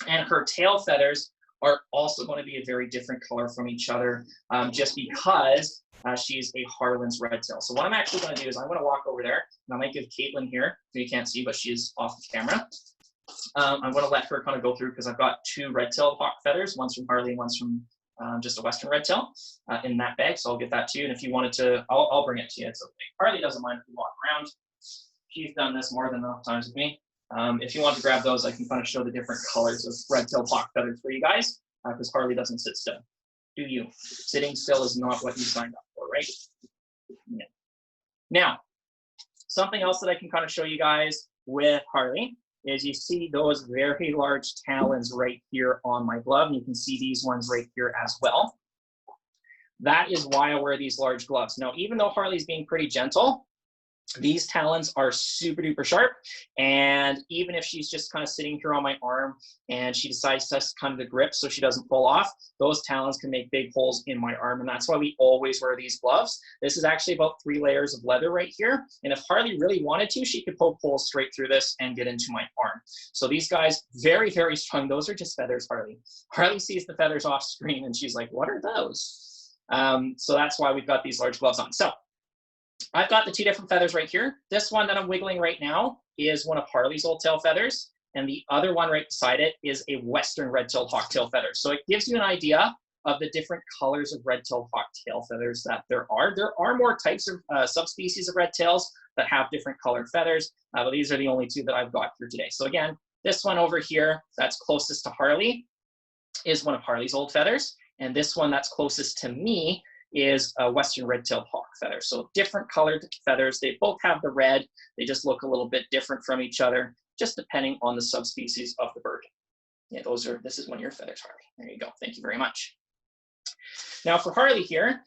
And her tail feathers are also going to be a very different color from each other, just because she's a Harlan's red tail. So what I'm actually going to do is I'm going to walk over there, and I might give Caitlin here, who you can't see, but she's off the camera. I'm going to let her kind of go through because I've got two red-tailed hawk feathers, one's from Harley, one's from just a Western red tail in that bag. So I'll get that to you. And if you wanted to, I'll bring it to you. It's okay. Harley doesn't mind if you walk around. She's done this more than enough times with me. If you want to grab those, I can kind of show the different colors of red-tailed hawk feathers for you guys, because Harley doesn't sit still. Do you? Sitting still is not what you signed up for, right? Yeah. Now, something else that I can kind of show you guys with Harley is you see those very large talons right here on my glove, and you can see these ones right here as well. That is why I wear these large gloves. Now, even though Harley's being pretty gentle, these talons are super duper sharp, and even if she's just kind of sitting here on my arm and she decides to kind of the grip so she doesn't pull off, those talons can make big holes in my arm, and that's why we always wear these gloves. This is actually about 3 layers of leather right here, and if Harley really wanted to, she could poke holes straight through this and get into my arm. So these guys, very, very strong. Those are just feathers, Harley. Harley sees the feathers off screen and she's like, what are those? So that's why we've got these large gloves on. So I've got the 2 different feathers right here. This one that I'm wiggling right now is one of Harley's old tail feathers, and the other one right beside it is a Western red-tailed hawk tail feather. So it gives you an idea of the different colors of red-tailed hawk tail feathers that there are. There are more types of subspecies of red tails that have different colored feathers, but these are the only 2 that I've got here today. So again, this one over here that's closest to Harley is one of Harley's old feathers, and this one that's closest to me is a Western red-tailed hawk feather. So different colored feathers. They both have the red. They just look a little bit different from each other, just depending on the subspecies of the bird. Yeah, this is one of your feathers, Harley. There you go. Thank you very much. Now for Harley here,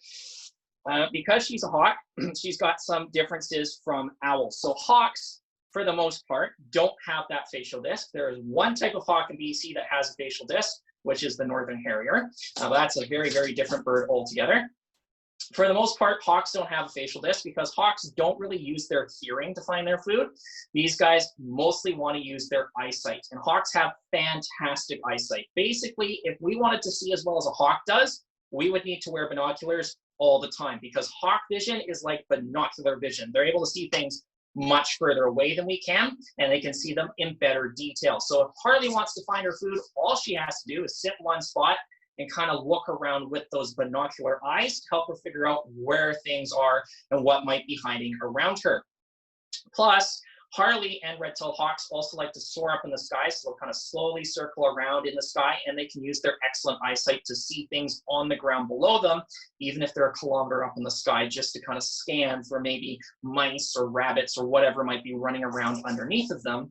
Because she's a hawk, she's got some differences from owls. So hawks, for the most part, don't have that facial disc. There is one type of hawk in BC that has a facial disc, which is the northern harrier. That's a very, very different bird altogether. For the most part, hawks don't have a facial disc because hawks don't really use their hearing to find their food. These guys mostly want to use their eyesight, and hawks have fantastic eyesight. Basically, if we wanted to see as well as a hawk does, we would need to wear binoculars all the time because hawk vision is like binocular vision. They're able to see things much further away than we can, and they can see them in better detail. So if Harley wants to find her food, all she has to do is sit in one spot and kind of look around with those binocular eyes to help her figure out where things are and what might be hiding around her. Plus, Harley and red-tailed hawks also like to soar up in the sky, so they'll kind of slowly circle around in the sky, and they can use their excellent eyesight to see things on the ground below them, even if they're a kilometer up in the sky, just to kind of scan for maybe mice or rabbits or whatever might be running around underneath of them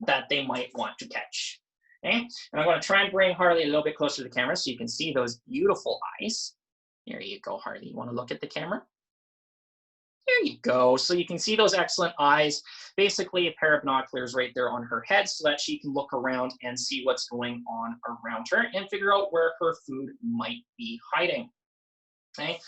that they might want to catch. Okay, and I'm going to try and bring Harley a little bit closer to the camera so you can see those beautiful eyes. There you go, Harley. You want to look at the camera? There you go. So you can see those excellent eyes, basically a pair of binoculars right there on her head so that she can look around and see what's going on around her and figure out where her food might be hiding. Okay.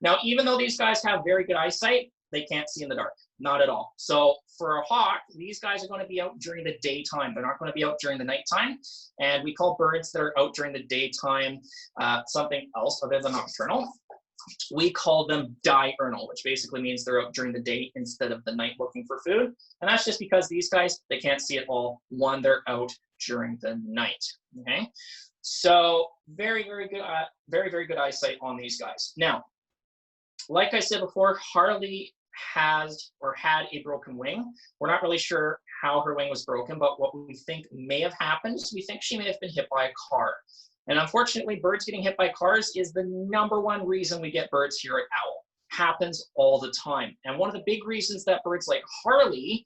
Now, even though these guys have very good eyesight, they can't see in the dark, not at all. So for a hawk, these guys are going to be out during the daytime. They're not going to be out during the nighttime. And we call birds that are out during the daytime something else other than nocturnal. We call them diurnal, which basically means they're out during the day instead of the night looking for food. And that's just because these guys, they can't see at all. One, they're out during the night. Okay, so very, very good eyesight on these guys. Now, like I said before, Harley has or had a broken wing. We're not really sure how her wing was broken, but what we think may have happened is we think she may have been hit by a car. And unfortunately, birds getting hit by cars is the #1 reason we get birds here at Owl. Happens all the time. And one of the big reasons that birds like Harley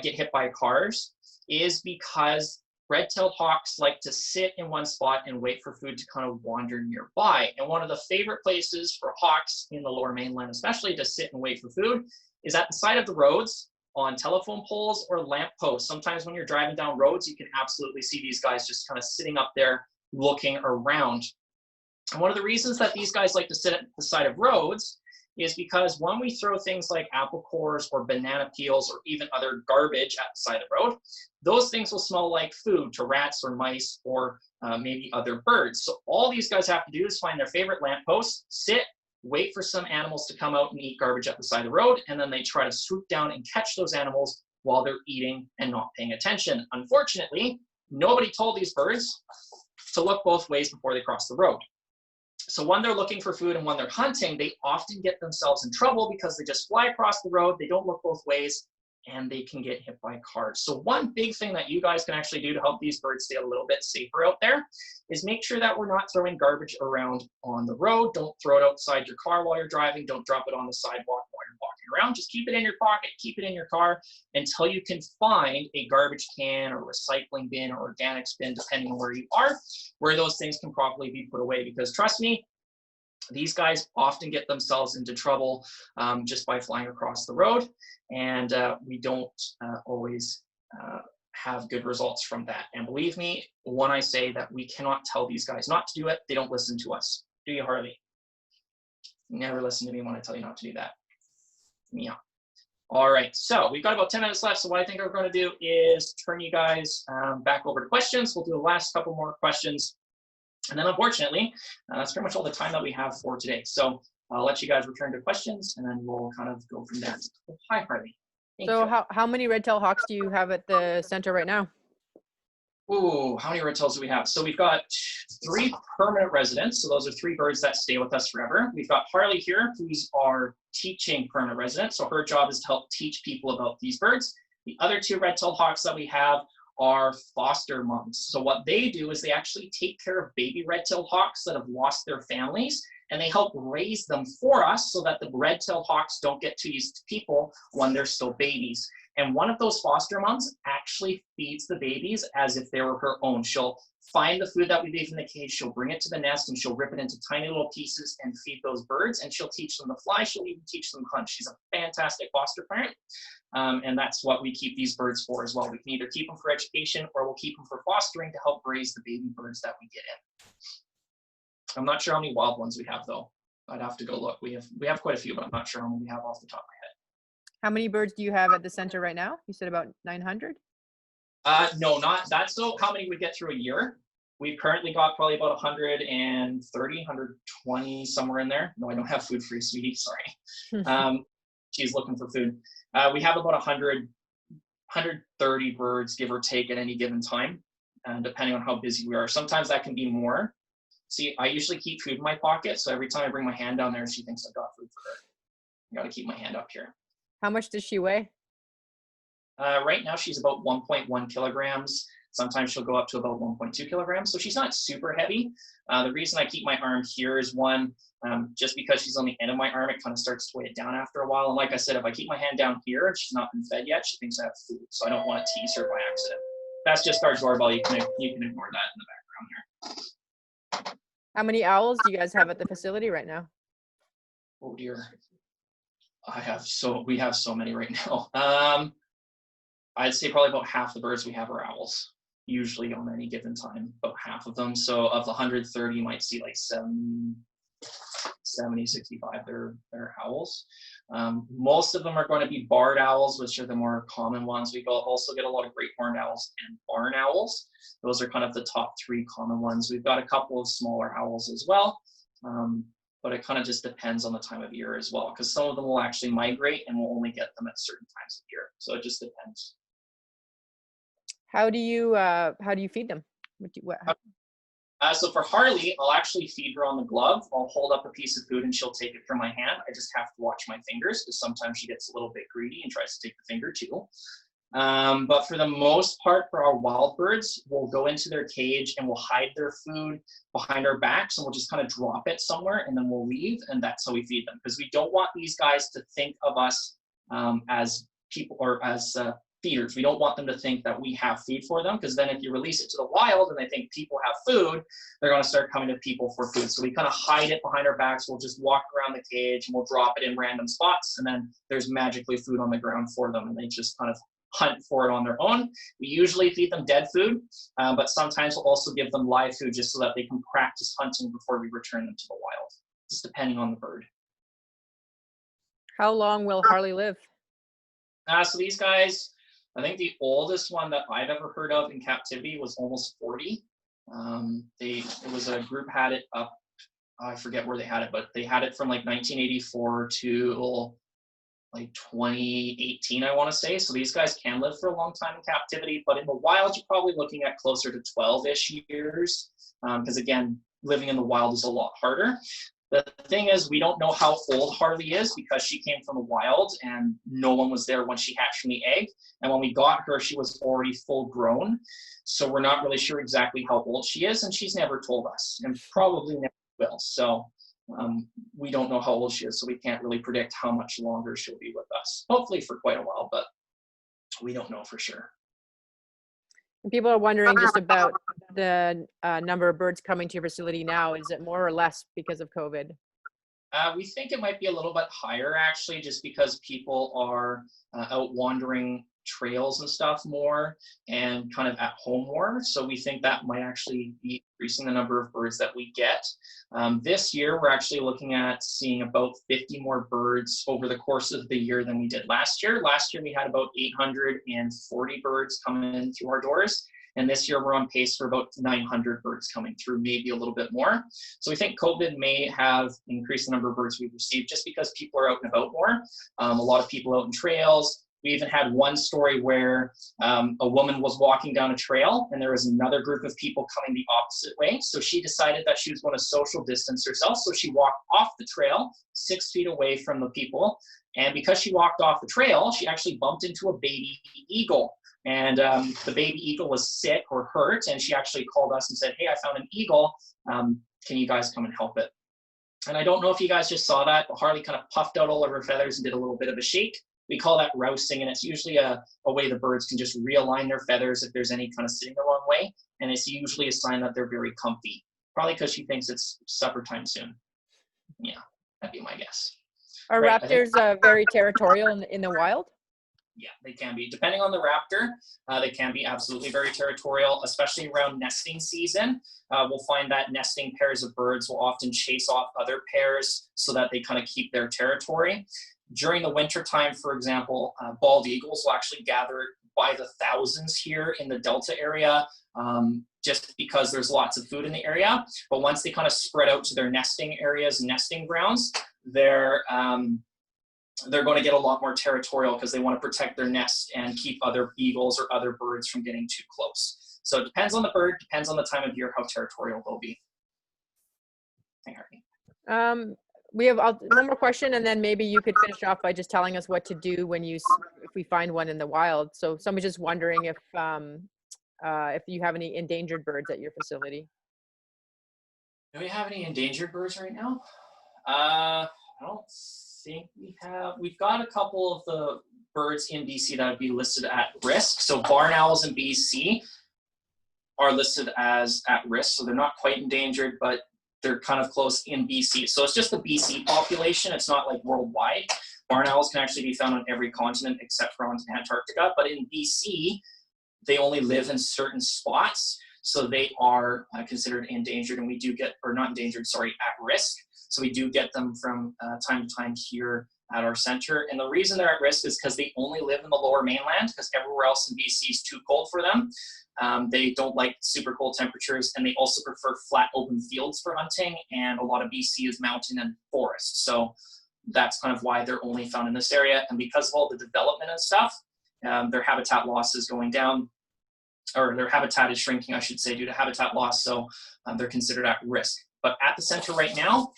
get hit by cars is because red-tailed hawks like to sit in one spot and wait for food to kind of wander nearby. And one of the favorite places for hawks in the Lower Mainland, especially to sit and wait for food, is at the side of the roads, on telephone poles or lamp posts. Sometimes when you're driving down roads, you can absolutely see these guys just kind of sitting up there looking around. And one of the reasons that these guys like to sit at the side of roads is because when we throw things like apple cores or banana peels or even other garbage at the side of the road, those things will smell like food to rats or mice or maybe other birds. So all these guys have to do is find their favorite lamppost, sit, wait for some animals to come out and eat garbage at the side of the road, and then they try to swoop down and catch those animals while they're eating and not paying attention. Unfortunately, nobody told these birds to look both ways before they cross the road. So when they're looking for food and when they're hunting, they often get themselves in trouble because they just fly across the road, they don't look both ways, and they can get hit by cars. So one big thing that you guys can actually do to help these birds stay a little bit safer out there is make sure that we're not throwing garbage around on the road. Don't throw it outside your car while you're driving. Don't drop it on the sidewalk while you're walking around. Just keep it in your pocket, keep it in your car until you can find a garbage can or recycling bin or organics bin, depending on where you are, where those things can properly be put away. Because trust me, these guys often get themselves into trouble just by flying across the road, and we don't always have good results from that. And believe me, when I say that we cannot tell these guys not to do it, they don't listen to us. Do you, Harley? You never listen to me when I tell you not to do that. Yeah. All right, so we've got about 10 minutes left, so what I think we're going to do is turn you guys back over to questions. We'll do the last couple more questions. And then unfortunately, that's pretty much all the time that we have for today. So I'll let you guys return to questions and then we'll kind of go from there. Hi, Harley. So how many red-tailed hawks do you have at the center right now? Ooh, how many red-tails do we have? So we've got 3 permanent residents. So those are 3 birds that stay with us forever. We've got Harley here, who's our teaching permanent resident. So her job is to help teach people about these birds. The other 2 red-tailed hawks that we have are foster moms. So what they do is they actually take care of baby red-tailed hawks that have lost their families, and they help raise them for us so that the red-tailed hawks don't get too used to people when they're still babies. And one of those foster moms actually feeds the babies as if they were her own. She'll find the food that we leave in the cage, she'll bring it to the nest, and she'll rip it into tiny little pieces and feed those birds, and she'll teach them to fly, she'll even teach them to hunt. She's a fantastic foster parent, and that's what we keep these birds for as well. We can either keep them for education, or we'll keep them for fostering to help raise the baby birds that we get in. I'm not sure how many wild ones we have, though. I'd have to go look. We have quite a few, but I'm not sure how many we have off the top of my head. How many birds do you have at the center right now? You said about 900? No, not that's so how many we get through a year. We've currently got probably about 130, 120, somewhere in there. No, I don't have food for you, sweetie, sorry. She's looking for food. We have about 130 birds, give or take, at any given time, depending on how busy we are. Sometimes that can be more. See, I usually keep food in my pocket, so every time I bring my hand down there, she thinks I've got food for her. I gotta keep my hand up here. How much does she weigh? Right now, she's about 1.1 kilograms. Sometimes she'll go up to about 1.2 kilograms. So she's not super heavy. The reason I keep my arm here is one, just because she's on the end of my arm, it kind of starts to weigh it down after a while. And like I said, if I keep my hand down here and she's not been fed yet, she thinks I have food. So I don't want to tease her by accident. That's just our doorbell. You can ignore that in the background here. How many owls do you guys have at the facility right now? Oh dear. We have so many right now. I'd say probably about half the birds we have are owls, usually on any given time, about half of them. So of the 130, you might see like 70, 65, they're owls. Most of them are going to be barred owls, which are the more common ones. We also get a lot of great horned owls and barn owls. Those are kind of the top 3 common ones. We've got a couple of smaller owls as well. But it kind of just depends on the time of year as well, because some of them will actually migrate and we'll only get them at certain times of year. So it just depends. How do you feed them? So for Harley, I'll actually feed her on the glove. I'll hold up a piece of food and she'll take it from my hand. I just have to watch my fingers, because sometimes she gets a little bit greedy and tries to take the finger too. But for the most part, for our wild birds, we'll go into their cage and we'll hide their food behind our backs, and we'll just kind of drop it somewhere, and then we'll leave, and that's how we feed them. Because we don't want these guys to think of us as people, or as feeders. We don't want them to think that we have food for them, because then if you release it to the wild and they think people have food, they're going to start coming to people for food. So we kind of hide it behind our backs. We'll just walk around the cage and we'll drop it in random spots, and then there's magically food on the ground for them, and they just kind of hunt for it on their own. We usually feed them dead food, but sometimes we'll also give them live food just so that they can practice hunting before we return them to the wild, just depending on the bird. How long will Harley live? So these guys, I think the oldest one that I've ever heard of in captivity was almost 40. It was a group had it up, I forget where they had it, but they had it from like 1984 to like 2018, I want to say. So these guys can live for a long time in captivity, but in the wild, you're probably looking at closer to 12-ish years, because again, living in the wild is a lot harder. The thing is, we don't know how old Harley is, because she came from the wild and no one was there when she hatched from the egg. And when we got her, she was already full grown. So we're not really sure exactly how old she is, and she's never told us, and probably never will. So we don't know how old she is, so we can't really predict how much longer she'll be with us. Hopefully for quite a while, but we don't know for sure. People are wondering just about the number of birds coming to your facility now. Is it more or less because of COVID? We think it might be a little bit higher, actually, just because people are out wandering trails and stuff more and kind of at home more. So we think that might actually be increasing the number of birds that we get. This year, we're actually looking at seeing about 50 more birds over the course of the year than we did last year. Last year, we had about 840 birds coming in through our doors. And this year, we're on pace for about 900 birds coming through, maybe a little bit more. So we think COVID may have increased the number of birds we've received just because people are out and about more. A lot of people out in trails. We even had one story where a woman was walking down a trail and there was another group of people coming the opposite way. So she decided that she was going to social distance herself. So she walked off the trail 6 feet away from the people. And because she walked off the trail, she actually bumped into a baby eagle. And the baby eagle was sick or hurt. And she actually called us and said, "Hey, I found an eagle. Can you guys come and help it?" And I don't know if you guys just saw that, but Harley kind of puffed out all of her feathers and did a little bit of a shake. We call that rousting, and it's usually a way the birds can just realign their feathers if there's any kind of sitting the wrong way. And it's usually a sign that they're very comfy, probably because she thinks it's supper time soon. Yeah, that'd be my guess. Are Right, raptors very territorial in the wild? Yeah, they can be. Depending on the raptor, they can be absolutely very territorial, especially around nesting season. We'll find that nesting pairs of birds will often chase off other pairs so that they kind of keep their territory. During the winter time, for example, bald eagles will actually gather by the thousands here in the Delta area, just because there's lots of food in the area. But once they kind of spread out to their nesting areas, nesting grounds, they're going to get a lot more territorial because they want to protect their nest and keep other eagles or other birds from getting too close. So it depends on the bird, depends on the time of year, how territorial they'll be. We have one more question, and then maybe you could finish off by just telling us what to do if we find one in the wild. So somebody's just wondering if you have any endangered birds at your facility. Do we have any endangered birds right now? I don't think we have. We've got a couple of the birds in BC that would be listed at risk. So barn owls in BC are listed as at risk. So they're not quite endangered, but they're kind of close in BC. So it's just the BC population. It's not like worldwide. Barn owls can actually be found on every continent except for on Antarctica. But in BC, they only live in certain spots. So they are considered endangered, and we do get, or not endangered, sorry, at risk. So we do get them from time to time here at our center. And the reason they're at risk is because they only live in the lower mainland, because everywhere else in BC is too cold for them. They don't like super cold temperatures, and they also prefer flat open fields for hunting, and a lot of BC is mountain and forest. So that's kind of why they're only found in this area. And because of all the development and stuff, their habitat loss is going down, or their habitat is shrinking, I should say, due to habitat loss. So they're considered at risk. But at the center right now,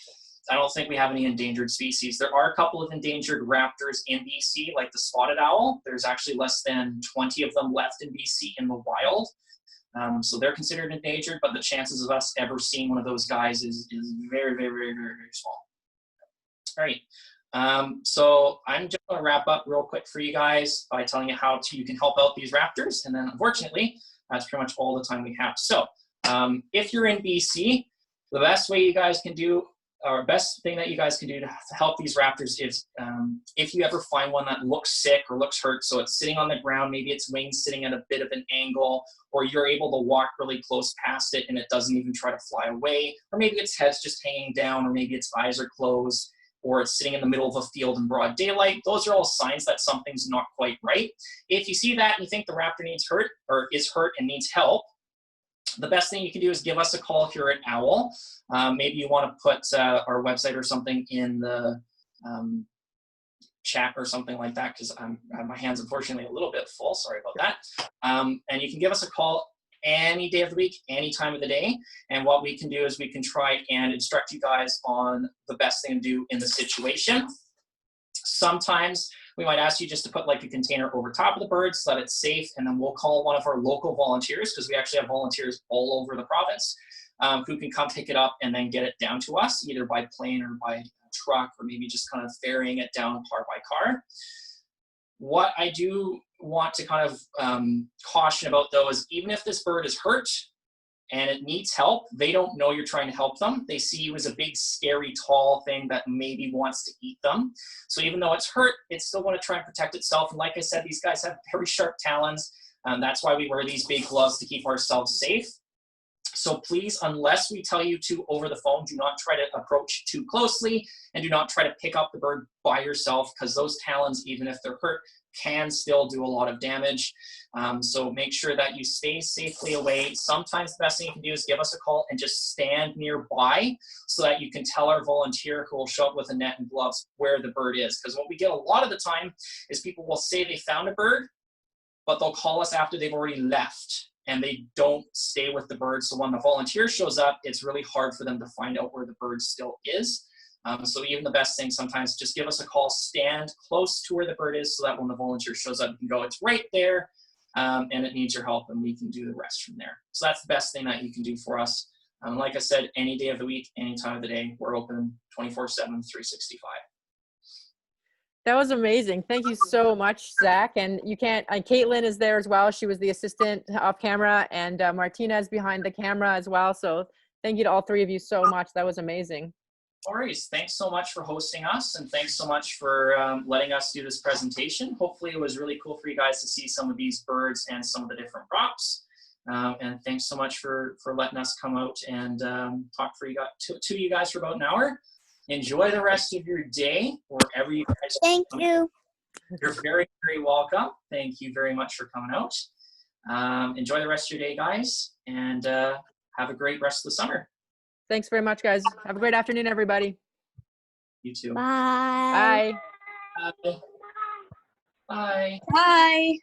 I don't think we have any endangered species. There are a couple of endangered raptors in BC, like the spotted owl. There's actually less than 20 of them left in BC in the wild. So they're considered endangered, but the chances of us ever seeing one of those guys is very, very, very, very, very small. All right. So I'm just going to wrap up real quick for you guys by telling you how you can help out these raptors. And then unfortunately, that's pretty much all the time we have. So if you're in BC, the best way you guys can do, or best thing that you guys can do to help these raptors is if you ever find one that looks sick or looks hurt, so it's sitting on the ground, maybe its wings sitting at a bit of an angle, or you're able to walk really close past it and it doesn't even try to fly away, or maybe its head's just hanging down, or maybe its eyes are closed, or it's sitting in the middle of a field in broad daylight. Those are all signs that something's not quite right. If you see that and you think the raptor is hurt and needs help, the best thing you can do is give us a call here at OWL. Maybe you want to put our website or something in the chat or something like that, because my hand's unfortunately a little bit full. Sorry about that. And you can give us a call any day of the week, any time of the day. And what we can do is we can try and instruct you guys on the best thing to do in the situation. Sometimes we might ask you just to put like a container over top of the bird so that it's safe, and then we'll call one of our local volunteers, because we actually have volunteers all over the province who can come pick it up and then get it down to us, either by plane or by truck, or maybe just kind of ferrying it down car by car. What I do want to kind of caution about, though, is even if this bird is hurt and it needs help, they don't know you're trying to help them. They see you as a big, scary, tall thing that maybe wants to eat them. So even though it's hurt, it's still going to try and protect itself. And like I said, these guys have very sharp talons. That's why we wear these big gloves, to keep ourselves safe. So please, unless we tell you to over the phone, do not try to approach too closely, and do not try to pick up the bird by yourself, because those talons, even if they're hurt, can still do a lot of damage. So make sure that you stay safely away. Sometimes the best thing you can do is give us a call and just stand nearby so that you can tell our volunteer, who will show up with a net and gloves, where the bird is. Because what we get a lot of the time is people will say they found a bird, but they'll call us after they've already left, and they don't stay with the bird. So when the volunteer shows up, it's really hard for them to find out where the bird still is. So even the best thing sometimes, just give us a call, stand close to where the bird is, so that when the volunteer shows up, you can go, it's right there, and it needs your help, and we can do the rest from there. So that's the best thing that you can do for us. Like I said, any day of the week, any time of the day, we're open 24/7, 365. That was amazing. Thank you so much, Zach. And you can't, Caitlin is there as well. She was the assistant off camera, and Martina is behind the camera as well. So thank you to all three of you so much. That was amazing. No worries. Thanks so much for hosting us, and thanks so much for letting us do this presentation. Hopefully it was really cool for you guys to see some of these birds and some of the different props. And thanks so much for letting us come out and talk to you guys for about an hour. Enjoy the rest of your day, wherever you guys Thank you. You're very, very welcome. Thank you very much for coming out. Enjoy the rest of your day, guys, and have a great rest of the summer. Thanks very much, guys. Have a great afternoon, everybody. You too. Bye. Bye. Bye. Bye. Bye.